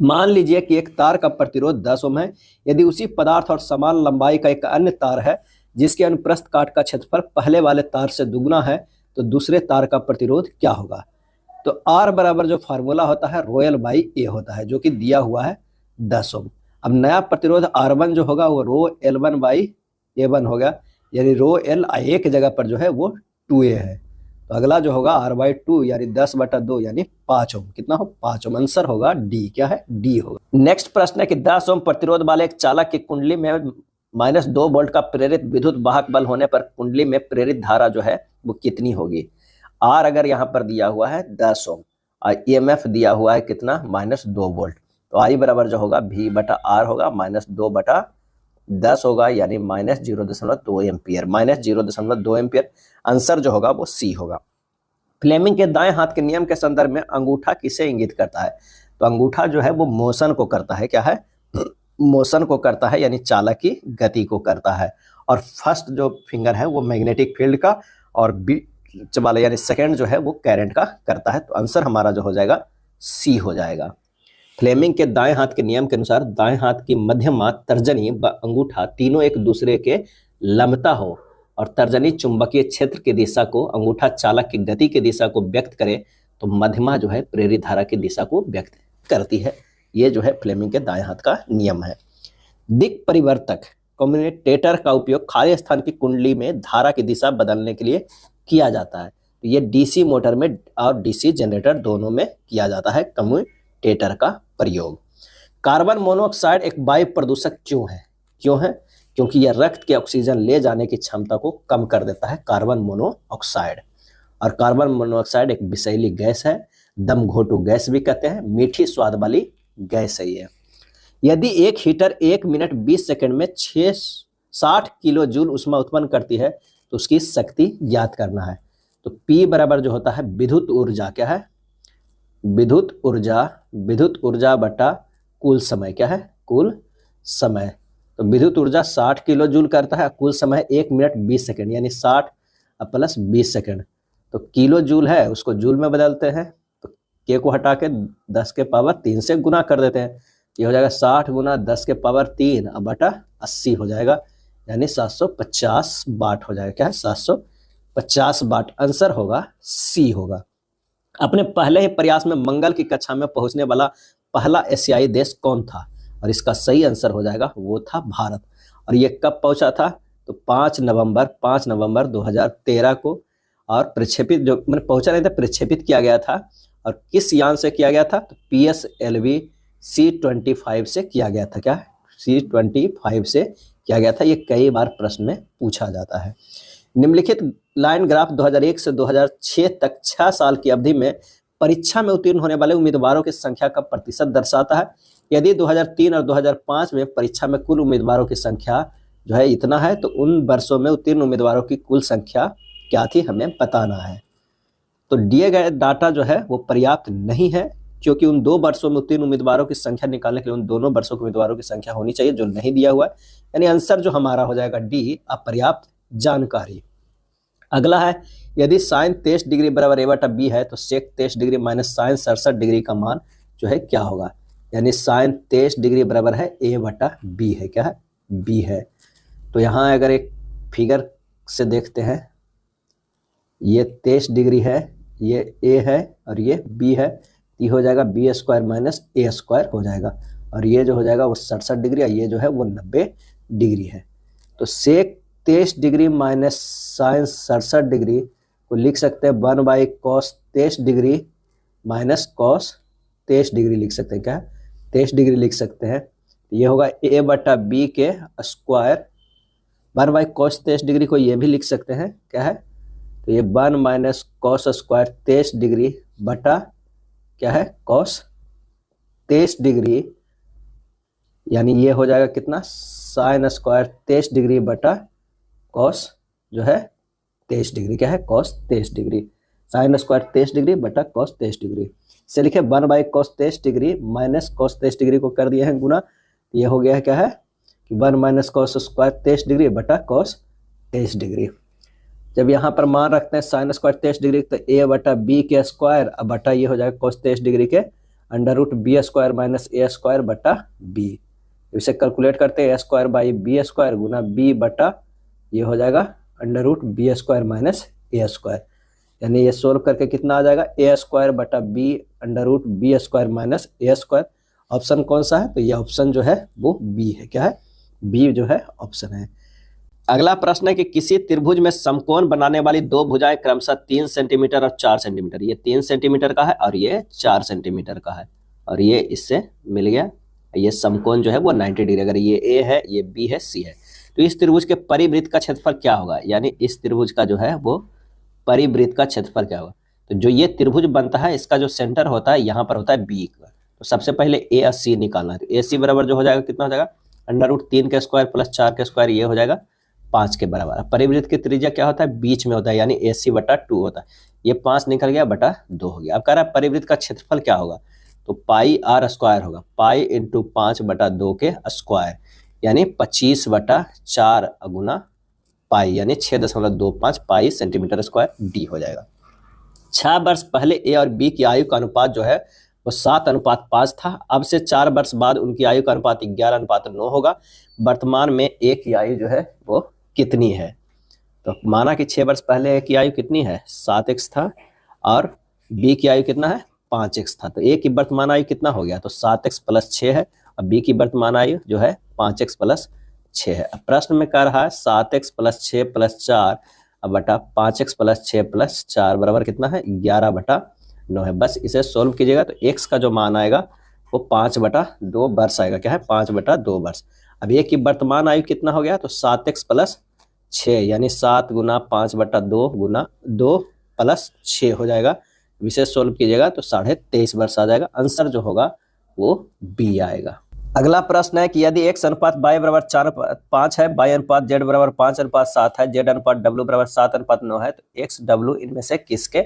मान लीजिए कि एक तार का प्रतिरोध 10 ओम है, यदि उसी पदार्थ और समान लंबाई का एक अन्य तार है जिसके अनुप्रस्थ काट का क्षेत्रफल पहले वाले तार से दुगना है तो दूसरे तार का प्रतिरोध क्या होगा। तो आर बराबर जो फार्मूला होता है रो एल बाई ए होता है, जो कि दिया हुआ है 10 ओम। अब नया प्रतिरोध R1 जो होगा वो रो L1 बाई A1 होगा, यानी रो एल ए की जगह पर जो है वो 2A है। तो अगला जो होगा R/2 यानी 10/2 यानी 5 ओम, कितना हो 5 ओम। आंसर होगा डी, क्या है, डी होगा। नेक्स्ट प्रश्न है कि 10 ओम प्रतिरोध वाले एक चालक की कुंडली में -2 वोल्ट का प्रेरित विद्युत वाहक बल होने पर कुंडली में प्रेरित धारा जो है वो कितनी होगी। आर अगर यहाँ पर दिया हुआ है 10 ओम और ईएमएफ दिया हुआ है कितना, -2 वोल्ट, तो आई बराबर जो होगा V बटा आर होगा, -2/10 होगा, यानी -0.2 एम्पियर, -0.2 एम्पियर। आंसर जो होगा वो सी होगा। फ्लेमिंग के दाएं हाथ के नियम के संदर्भ में अंगूठा किसे इंगित करता है। तो अंगूठा जो है वो मोशन को करता है, क्या है, मोशन को करता है, यानी चालक की गति को करता है। और फर्स्ट जो फिंगर है वो मैग्नेटिक फील्ड का और बीच वाला यानी सेकेंड जो है वो करंट का करता है। तो आंसर हमारा जो हो जाएगा सी हो जाएगा। फ्लेमिंग के दाएं हाथ के नियम के अनुसार दाएं हाथ की मध्यमा, तर्जनी व अंगूठा तीनों एक दूसरे के लंबता हो और तर्जनी चुंबकीय क्षेत्र की दिशा को, अंगूठा चालक की गति की दिशा को व्यक्त करे, तो मध्यमा जो है प्रेरित धारा की दिशा को व्यक्त करती है। ये जो है फ्लेमिंग के दाएं हाथ का नियम है। दिक् परिवर्तक कम्युटेटर का उपयोग खाली स्थान की कुंडली में धारा की दिशा बदलने के लिए किया जाता है। तो ये डीसी मोटर में और डीसी जनरेटर दोनों में किया जाता है कम्युटेटर का प्रयोग। कार्बन मोनोऑक्साइड एक वायु प्रदूषक क्यों है, क्यों है, क्योंकि यह रक्त के ऑक्सीजन ले जाने की क्षमता को कम कर देता है, कार्बन मोनोऑक्साइड। और कार्बन मोनोऑक्साइड एक विषैली गैस है, दम घोटू गैस भी कहते हैं, मीठी स्वाद वाली गैस है ये। यदि एक हीटर 1 मिनट 20 सेकंड में 60 किलो जूल ऊष्मा उत्पन्न करती है तो उसकी शक्ति ज्ञात करना है। तो P बराबर जो होता है विद्युत ऊर्जा, क्या है, विद्युत ऊर्जा बटा कुल समय, क्या है, कुल समय। तो विद्युत ऊर्जा 60 किलो जूल करता है, कुल समय 1 मिनट 20 सेकंड, यानी 60 प्लस 20 सेकंड। तो किलो जूल है उसको जूल में बदलते हैं, तो के को हटा के 10 के पावर 3 से गुना कर देते हैं। ये हो जाएगा 60 गुना 10 के पावर 3 बटा 80 हो जाएगा, यानी 750 वाट हो जाएगा, क्या है, 750 वाट। आंसर होगा सी होगा। अपने पहले ही प्रयास में मंगल की कक्षा में पहुंचने वाला पहला एशियाई देश कौन था? और इसका सही आंसर हो जाएगा वो था भारत। और ये कब पहुंचा था? तो 5 नवंबर 2013 को। और प्रक्षेपित जो मैंने पहुंचा नहीं था, प्रक्षेपित किया गया था। और किस यान से किया गया था? तो PSLV C-25 से किया गया था, क्या, C-25 से किया गया था। ये कई बार प्रश्न में पूछा जाता है। निम्नलिखित लाइन ग्राफ 2001 से 2006 तक 6 साल की अवधि में परीक्षा में उत्तीर्ण होने वाले उम्मीदवारों की संख्या का प्रतिशत दर्शाता है। यदि 2003 और 2005 में परीक्षा में कुल उम्मीदवारों की संख्या जो है इतना है, तो उन वर्षों में उत्तीर्ण उम्मीदवारों की कुल संख्या क्या थी, हमें बताना है। तो दिए गए डाटा जो है वो पर्याप्त नहीं है, क्योंकि उन 2 वर्षों में उत्तीर्ण उम्मीदवारों की संख्या निकालने के लिए उन दोनों वर्षों के उम्मीदवारों की संख्या होनी चाहिए, जो नहीं दिया हुआ है। यानी आंसर जो हमारा हो जाएगा डी, अपर्याप्त जानकारी। अगला है, यदि साइन 23 डिग्री बराबर A/B है, तो सेक 23 डिग्री माइनस साइन 67 डिग्री का मान जो है क्या होगा? यानी साइन 23 डिग्री बराबर है A/B है, क्या है, B है। तो यहाँ अगर एक फिगर से देखते हैं, ये 23 डिग्री है, ये A है और ये B है, ये हो जाएगा B² माइनस A² हो जाएगा। और ये जो हो जाएगा वो 67 डिग्री है, ये जो है वो 90 डिग्री है। तो सेक 23 डिग्री माइनस साइन 67 डिग्री को लिख सकते हैं 1/cos 23 degree minus cos 23 degree लिख सकते हैं, क्या, 23 डिग्री लिख सकते हैं। ये होगा A/B के स्क्वायर। 1/cos 23 डिग्री को ये भी लिख सकते हैं, क्या है, तो ये 1 माइनस कॉस स्क्वायर 23 डिग्री बटा क्या है, कॉस 23 डिग्री, यानी ये हो जाएगा कितना, साइन स्क्वायर 23 डिग्री बटा कॉस जो है 23 डिग्री, क्या है, cos 23 degree. Sine square 23 degree बटा कॉस 23 डिग्री से लिखे 1/cos 23 degree minus cos 23 degree को कर दिए हैं गुना। ये हो गया है, क्या है, कि 1 माइनस कॉस स्क्वायर 23 डिग्री बटा कॉस 23 डिग्री। जब यहाँ पर मान रखते हैं साइन स्क्वायर 23 डिग्री, तो A/B के स्क्वायर अब बटा ये हो जाएगा कॉस 23 डिग्री के √B² माइनस A² बटा B। इसे कैलकुलेट करते हैं A²/B² गुना B बटा ये हो जाएगा √B² माइनस A²। यानी ये सोल्व करके कितना आ जाएगा, A² बटा B √B² minus A²। Option कौन सा है? तो ये ऑप्शन जो है वो B है, क्या है, B जो है ऑप्शन है। अगला प्रश्न है कि किसी त्रिभुज में समकोण बनाने वाली 2 भुजाएं क्रमशः 3 सेंटीमीटर और 4 सेंटीमीटर, ये 3 सेंटीमीटर का है और ये 4 सेंटीमीटर का है, और ये इससे मिल गया। ये समकोण जो है वो 90 डिग्री, अगर ये A है, ये B है, C है, तो इस त्रिभुज के परिवृत्त का क्षेत्रफल क्या होगा? यानी इस त्रिभुज का जो है वो परिवृत्त का क्षेत्रफल क्या होगा? तो जो ये त्रिभुज बनता है, इसका जो सेंटर होता है यहाँ पर होता है B का। तो सबसे पहले A और C निकालना है। तो AC बराबर जो हो जाएगा कितना हो जाएगा, √3 के स्क्वायर प्लस 4 के स्क्वायर, ये हो जाएगा 5 के बराबर। परिवृत्त की त्रिज्या क्या होता है, बीच में होता है, यानी AC/2 होता है। ये 5 निकल गया बटा 2 हो गया। अब कह रहा है परिवृत्त का क्षेत्रफल क्या होगा, तो πr² होगा, पाई इंटू 5/2 के स्क्वायर, यानी 25/4 गुना पाई, यानी 6.25 पाई सेंटीमीटर स्क्वायर D हो जाएगा। 6 वर्ष पहले A और B की आयु का अनुपात जो है वो 7:5 था। अब से 4 वर्ष बाद उनकी आयु का अनुपात 11:9 होगा। वर्तमान में A की आयु जो है वो कितनी है? तो माना कि 6 वर्ष पहले A की आयु कितनी है, 7x था, और B की आयु कितना है, 5x था। तो A की वर्तमान आयु कितना हो गया, तो 7x + 6 है, और B की वर्तमान आयु जो है 5x + 6 है। अब प्रश्न में कह रहा है 7x + 6 + 4 बटा 5x + 6 + 4 बराबर कितना है, 11/9 है। बस इसे सोल्व कीजिएगा तो x का जो मान आएगा वो 5/2 वर्ष आएगा, क्या है, 5/2 वर्ष। अब A की वर्तमान आयु कितना हो गया, तो 7x + 6, यानी 7 गुना 5/2 गुना 2 + 6 हो जाएगा। इसे सोल्व कीजिएगा तो 23.5 वर्ष आ जाएगा। आंसर जो होगा वो B आएगा। अगला प्रश्न है कि यदि x अनुपात y बराबर 4:5 है, y अनुपात z बराबर 5:7 है, z अनुपात w बराबर 7:9 है, तो x w इनमें से किसके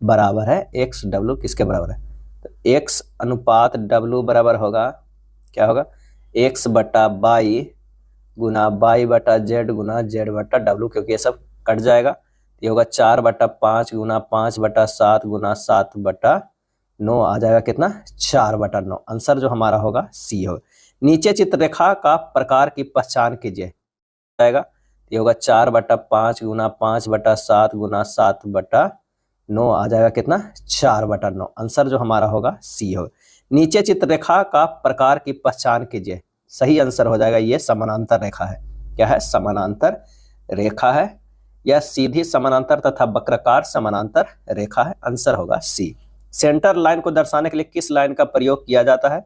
बराबर है? x w किसके बराबर है? तो x अनुपात w बराबर होगा, क्या होगा? x बटा y गुना y बटा z गुना z बटा w, क्योंकि ये सब कट जाएगा। ये होगा 4/5 गुना 5/7 गुना 7/9 आ जाएगा कितना? 4/9। आंसर जो हमारा होगा सी होगा। नीचे चित्ररेखा का प्रकार की पहचान कीजिए जाएगा। ये होगा 4/5 गुना 5/7 गुना 7/9 आ जाएगा कितना? 4/9। आंसर जो हमारा होगा सी होगा। नीचे चित्ररेखा का प्रकार की पहचान कीजिए। सही आंसर हो जाएगा ये समानांतर रेखा है। क्या है? समानांतर रेखा है। यह सीधी समानांतर तथा वक्राकार समानांतर रेखा है। आंसर होगा सी। सेंटर लाइन को दर्शाने के लिए किस लाइन का प्रयोग किया जाता है?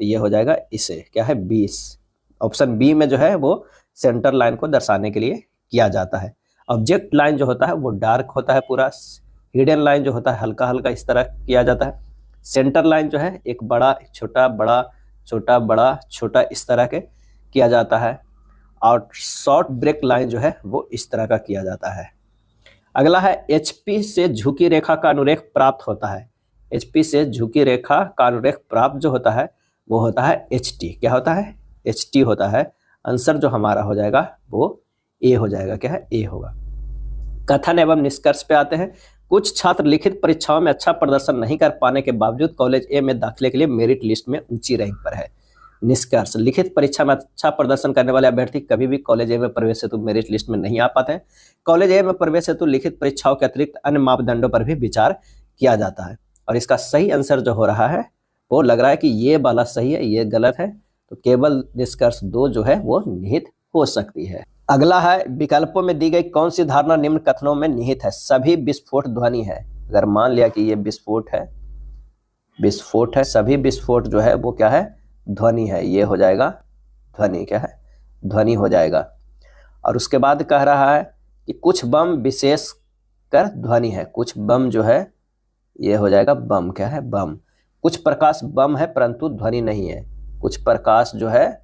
तो ये हो जाएगा इसे, क्या है? 20। ऑप्शन बी में जो है वो सेंटर लाइन को दर्शाने के लिए किया जाता है। ऑब्जेक्ट लाइन जो होता है वो डार्क होता है पूरा। हिडन लाइन जो होता है हल्का हल्का इस तरह किया जाता है। सेंटर लाइन जो है एक बड़ा, एक छोटा, बड़ा, छोटा, बड़ा, छोटा इस तरह के किया जाता है। और शॉर्ट ब्रेक लाइन जो है वो इस तरह का किया जाता है। अगला है एचपी से झुकी रेखा का अनुरेख प्राप्त होता है। एचपी से झुकी रेखा का अनुरेख प्राप्त जो होता है वो होता है एचटी। क्या होता है? एचटी होता है। आंसर जो हमारा हो जाएगा वो ए हो जाएगा। क्या है? ए होगा। कथन एवं निष्कर्ष पे आते हैं। कुछ छात्र लिखित परीक्षाओं में अच्छा प्रदर्शन नहीं कर पाने के बावजूद कॉलेज ए में दाखिले के लिए मेरिट लिस्ट में ऊंची रैंक पर है। निष्कर्ष: लिखित परीक्षा में अच्छा प्रदर्शन करने वाले अभ्यर्थी कभी भी कॉलेज ए में प्रवेश हेतु मेरिट लिस्ट में नहीं आ पाते हैं। कॉलेज ए में प्रवेश हेतु लिखित परीक्षाओं के अतिरिक्त अन्य मापदंडों पर भी विचार किया जाता है। और इसका सही आंसर जो हो रहा है वो लग रहा है कि ये वाला सही है, ये गलत है। तो केवल निष्कर्ष 2 जो है वो निहित हो सकती है। अगला है विकल्पों में दी गई कौन सी धारणा निम्न कथनों में निहित है? सभी विस्फोट ध्वनि है। अगर मान लिया कि ये विस्फोट है, विस्फोट है, सभी विस्फोट जो है वो क्या है? ध्वनि है। ये हो जाएगा ध्वनि। क्या है? ध्वनि हो जाएगा। और उसके बाद कह रहा है कि कुछ बम विशेष कर ध्वनि है। कुछ बम जो है ये हो जाएगा बम। क्या है? बम। कुछ प्रकाश बम है परंतु ध्वनि नहीं है। कुछ प्रकाश जो है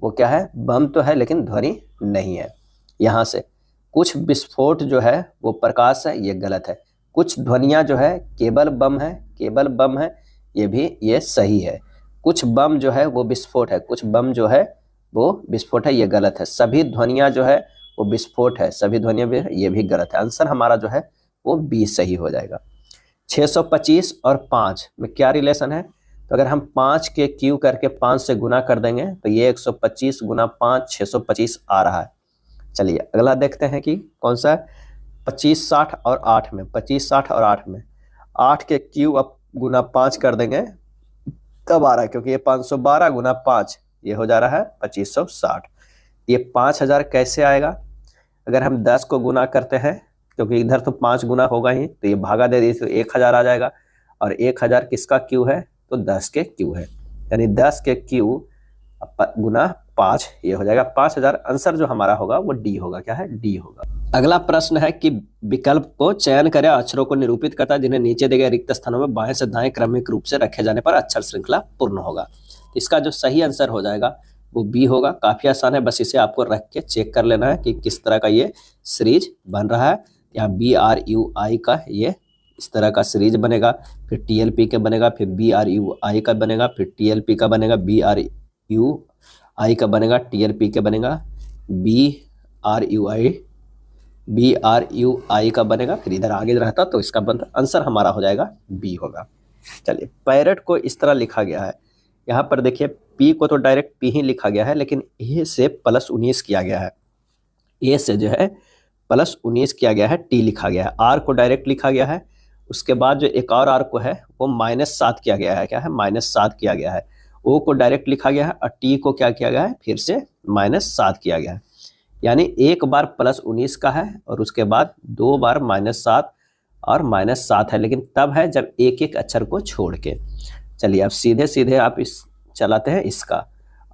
वो क्या है? बम तो है लेकिन ध्वनि नहीं है। यहाँ से कुछ विस्फोट जो है वो प्रकाश है, ये गलत है। कुछ ध्वनियाँ जो है केवल बम है, केवल बम है, ये भी ये सही है। कुछ बम जो है वो विस्फोट है, कुछ बम जो है वो विस्फोट है, ये गलत है। सभी ध्वनियाँ जो है वो विस्फोट है, सभी ध्वनियाँ भी है, ये भी गलत है। आंसर हमारा जो है वो बी सही हो जाएगा। 625 और 5 में क्या रिलेशन है? तो अगर हम 5 के क्यू करके 5 से गुना कर देंगे तो ये 125 गुना 5 625 आ रहा है। चलिए अगला देखते हैं कि कौन सा है। 25 60 और 8 में, 25 60 और 8 में 8 के क्यू अब गुना 5 कर देंगे तब आ रहा है, क्योंकि ये 512 गुना 5 ये हो जा रहा है 2560। ये 5000 कैसे आएगा? अगर हम 10 को गुना करते हैं, क्योंकि इधर तो 5 गुना होगा ही, तो ये भागा दे दी तो 1000 आ जाएगा। और 1000 किसका क्यू है? तो 10 के क्यू है, यानी 10 के क्यू गुना 5 ये हो जाएगा 5000। आंसर जो हमारा होगा वो डी होगा। क्या है? डी होगा। अगला प्रश्न है कि विकल्प को चयन करें, अक्षरों को निरूपित करता है जिन्हें नीचे दिए गए रिक्त स्थानों में बाएं से दाएं क्रमिक रूप से रखे जाने पर अक्षर श्रृंखला पूर्ण होगा। इसका जो सही आंसर हो जाएगा वो बी होगा। काफी आसान है, बस इसे आपको रख के चेक कर लेना है कि किस तरह का ये सीरीज बन रहा है। यहाँ BRUI का ये इस तरह का सीरीज बनेगा, फिर TLP का बनेगा, फिर BRUI का बनेगा, फिर TLP का बनेगा, BRUI का बनेगा, TLP का बनेगा, BRUI का बनेगा, फिर इधर आगे रहता तो इसका बनता। आंसर हमारा हो जाएगा बी होगा। चलिए पैरेट को इस तरह लिखा गया है। यहाँ पर देखिए P को तो डायरेक्ट P ही लिखा गया है, लेकिन A से +19 किया गया है। A से जो है +19 किया गया है, T लिखा गया है। R को डायरेक्ट लिखा गया है। उसके बाद जो एक और R को है वो -7 किया गया है। क्या है? -7 किया गया है। O को डायरेक्ट लिखा गया है और T को क्या किया गया है? फिर से -7 किया गया है। यानी एक बार +19 का है और उसके बाद 2 बार -7 और -7 है, लेकिन तब है जब एक एक अक्षर को छोड़ के। चलिए अब सीधे सीधे आप इस चलाते हैं इसका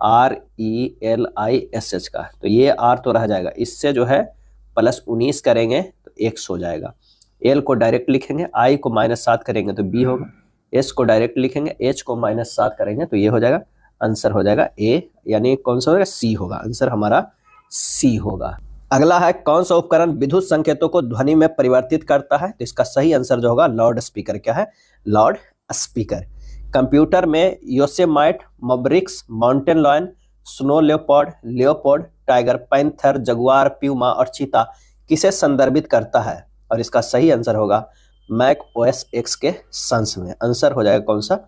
RELISH का, तो ये R तो रह जाएगा। इससे जो है +19 करेंगे तो X हो जाएगा। L को डायरेक्ट लिखेंगे, I को -7 करेंगे तो B होगा। S को डायरेक्ट लिखेंगे, H को -7 करेंगे तो ये हो जाएगा आंसर हो जाएगा ए, यानी कौन सा होगा, सी होगा, आंसर हमारा सी होगा। अगला है कौन सा उपकरण विद्युत संकेतों को ध्वनि में परिवर्तित करता है, तो इसका सही आंसर जो होगा लाउड स्पीकर। क्या है, लाउड स्पीकर। कंप्यूटर में Yosemite, Mavericks, Mountain Lion, Snow Leopard, Leopard, Tiger, Panther, Jaguar, Puma और चीता किसे संदर्भित करता है, और इसका सही आंसर होगा मैक ओएस एक्स के संस में। आंसर हो जाएगा कौन सा,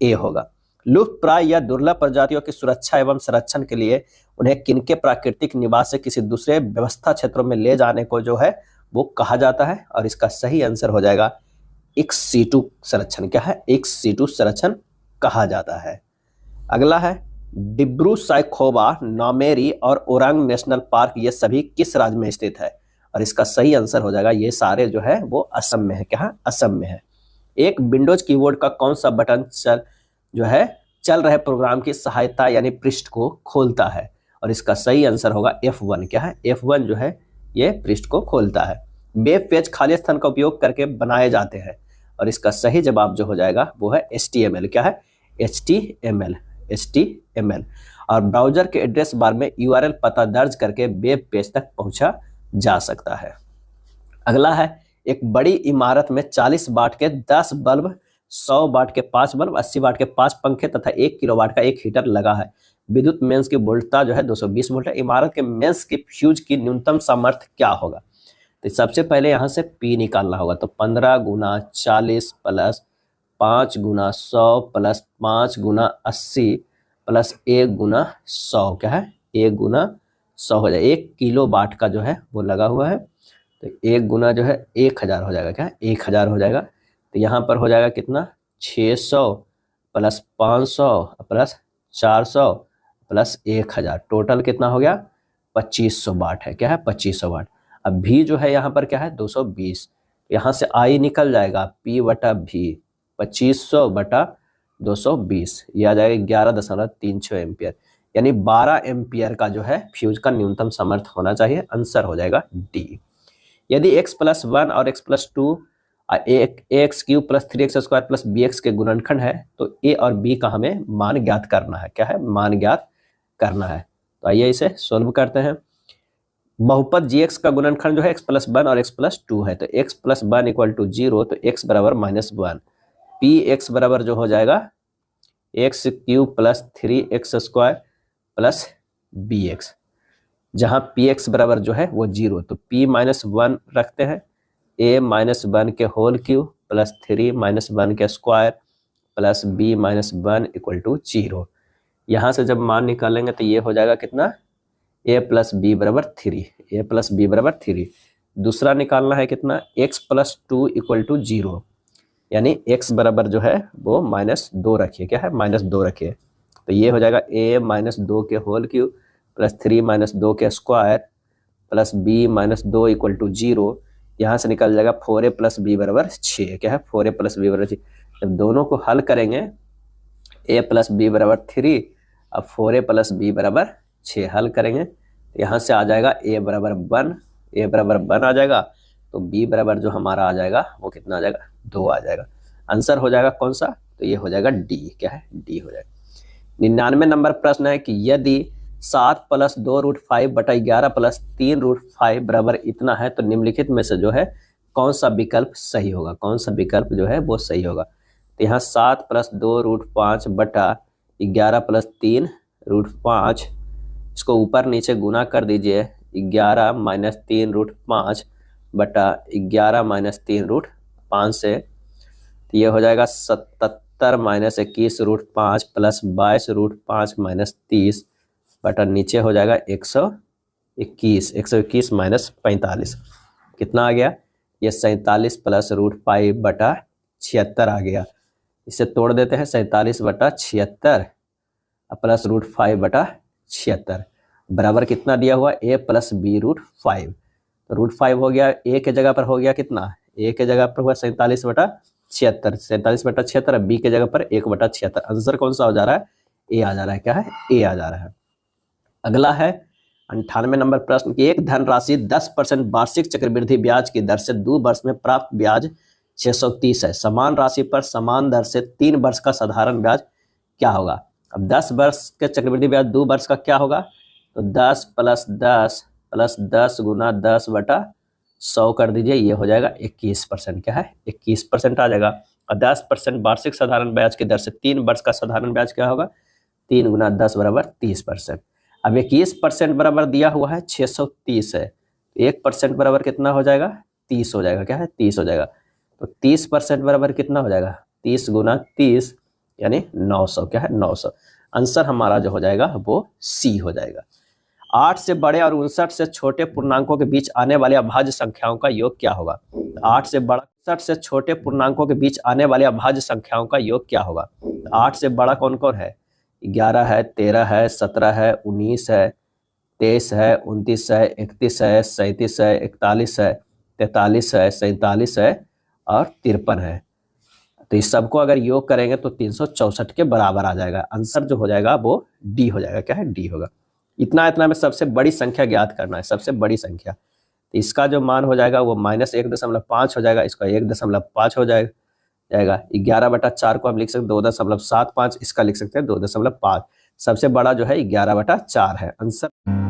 ए होगा। लुप्त प्राय या दुर्लभ प्रजातियों की सुरक्षा एवं संरक्षण के लिए उन्हें किनके प्राकृतिक निवास से किसी दूसरे व्यवस्था क्षेत्रों में ले जाने को जो है वो कहा जाता है, और इसका सही आंसर हो जाएगा एक्स सीटू संरक्षण। क्या है, एक्स सीटू संरक्षण कहा जाता है। अगला है डिब्रू साइखोवा, नामेरी और ओरांग नेशनल पार्क ये सभी किस राज्य में स्थित है, और इसका सही आंसर हो जाएगा ये सारे जो है वो असम में है। क्या है, असम में है। एक विंडोज कीबोर्ड का कौन सा बटन चल रहे प्रोग्राम की सहायता यानी पृष्ठ को खोलता है, और इसका सही आंसर होगा F1। क्या है, F1 जो है ये पृष्ठ को खोलता है। वेब पेज खाली स्थान का उपयोग करके बनाए जाते हैं, और इसका सही जवाब जो हो जाएगा वो है HTML। क्या है, HTML। और ब्राउजर के एड्रेस बार में URL पता दर्ज करके वेब पेज तक पहुंचा जा सकता है। अगला है एक बड़ी इमारत में 40 वाट के 10 बल्ब, 100 वाट के 5 बल्ब, 80 वाट के 5 पंखे तथा 1 किलोवाट का एक हीटर लगा है। विद्युत मेंस की वोल्टता जो है 220 वोल्ट है। इमारत के मेंस की फ्यूज की न्यूनतम सामर्थ्य क्या होगा, तो सबसे पहले यहाँ से P निकालना होगा। तो 15 गुना 40 प्लस 5 गुना 100 प्लस 5 गुना 80 प्लस 1 गुना 100, क्या है, 1 गुना 100 हो जाए। 1 किलो वाट का जो है वो लगा हुआ है, तो 1 गुना जो है 1000 हो जाएगा। क्या है, 1000 हो जाएगा। तो यहाँ पर हो जाएगा कितना, 600 प्लस 500 प्लस 400 प्लस 1000, टोटल कितना हो गया, 2500 वाट है। क्या है, 2500 वाट। अब भी जो है यहाँ पर क्या है, 220, यहाँ से आई निकल जाएगा P बटा भी, 2500 बटा 220, ये आ जाएगा 11.36 एम्पियर, यानी 12 एम्पियर का जो है फ्यूज का न्यूनतम सामर्थ्य होना चाहिए। आंसर हो जाएगा डी। यदि x+1 और x+2 x cube plus 3x square plus bx के गुणनखंड है, तो a और b का हमें मान ज्ञात करना है। क्या है, मान ज्ञात करना है। तो आइए इसे सोल्व करते हैं। बहुपद gx का गुणनखंड जो है x+1 और x+2 है, तो x+1 इक्वल टू 0, तो x बराबर -1, px बराबर जो हो जाएगा x cube plus 3x square plus bx, जहाँ px बराबर जो है वो 0, तो p-1 रखते हैं, a-1 के होल क्यूब प्लस 3-1 के square plus b-1 equal to 0। यहाँ से जब मान निकालेंगे तो ये हो जाएगा कितना, a प्लस बी बराबर 3, a प्लस बी बराबर 3। दूसरा निकालना है कितना, x+2 इक्वल टू 0, यानी x बराबर जो है वो -2 रखिए। क्या है, -2 रखिए, तो ये हो जाएगा a-2 के होल क्यूब प्लस 3-2 के square plus b-2 equal to 0। यहाँ से निकल जाएगा 4a प्लस बी बराबर 6। क्या है, 4a प्लस बी बराबर 6। जब दोनों को हल करेंगे, a प्लस बी बराबर 3, अब 4a प्लस बी बराबर 6 हल करेंगे, यहाँ से आ जाएगा a बराबर 1, a बराबर 1 आ जाएगा, तो b बराबर जो हमारा आ जाएगा वो कितना आ जाएगा, 2 आ जाएगा। आंसर हो जाएगा कौन सा, तो ये हो जाएगा डी। क्या है, डी हो जाएगा। 99 नंबर प्रश्न है कि यदि 7 प्लस 2√5 बटा 11 प्लस 3√5 बराबर इतना है, तो निम्नलिखित में से जो है कौन सा विकल्प सही होगा, कौन सा विकल्प जो है वो सही होगा। तो यहाँ 7 प्लस 2√5 बटा 11 प्लस 3√5, इसको ऊपर नीचे गुना कर दीजिए, 11 माइनस 3√5 बटा 11 माइनस 3√5 से, तो ये हो जाएगा 77 माइनस 21√5 प्लस 22√5 माइनस 30 बटा नीचे हो जाएगा 121, 121 माइनस 45, कितना आ गया, ये 47 प्लस √5 बटा 76 आ गया। इसे तोड़ देते हैं, 47 बटा 76 प्लस √5 बटा 76 बराबर कितना दिया हुआ, a प्लस b√5, तो √5 हो गया, a के जगह पर हो गया कितना, a के जगह पर हुआ 47 बटा 76, 47 बटा 76, b के जगह पर 1 बटा 76। आंसर कौन सा हो जा रहा है, a आ जा रहा है। क्या है, a आ जा रहा है। अगला है 98 नंबर प्रश्न की एक धनराशि 10% वार्षिक चक्रवृद्धि ब्याज की दर से 2 वर्ष में प्राप्त ब्याज 630 है। समान राशि पर समान दर से 3 वर्ष का साधारण ब्याज क्या होगा। अब 10 वर्ष के चक्रवृद्धि ब्याज 2 वर्ष का क्या होगा, तो 10 प्लस 10 गुना 10/100 कर दीजिए, ये हो जाएगा 21%। क्या है, 21% आ जाएगा। और 10% वार्षिक साधारण ब्याज की दर से 3 वर्ष का साधारण ब्याज क्या होगा, 3 गुना 10 बराबर 30%। अब 21% बराबर दिया हुआ है 630 है, 1% बराबर कितना हो जाएगा, 30 हो जाएगा। क्या है, 30 हो जाएगा। तो 30% बराबर कितना हो जाएगा, 30 गुना 30 यानी 900। क्या है, 900। आंसर हमारा जो हो जाएगा वो सी हो जाएगा। 8 से बड़े और 59 से छोटे पूर्णांकों के बीच आने वाले अभाज्य संख्याओं का योग क्या होगा। 8 से बड़ा 59 से छोटे पूर्णांकों के बीच आने वाले अभाज्य संख्याओं का योग क्या होगा। 8 से बड़ा कौन कौन है, 11 है, 13 है, 17 है, 19 है, 23 है, 29 है, 31 है, 37 है, 41 है, 43 है, 47 है और 53 है। तो इस सबको अगर योग करेंगे तो 364 के बराबर आ जाएगा। आंसर जो हो जाएगा वो डी हो जाएगा। क्या है, डी होगा। इतना में सबसे बड़ी संख्या ज्ञात करना है, सबसे बड़ी संख्या। तो इसका जो मान हो जाएगा वो -1.5 हो जाएगा, इसका 1.5 हो जाएगा। 11/4 को हम लिख सकते हैं 2.75, इसका लिख सकते हैं 2.5। सबसे बड़ा जो है 11/4 है आंसर।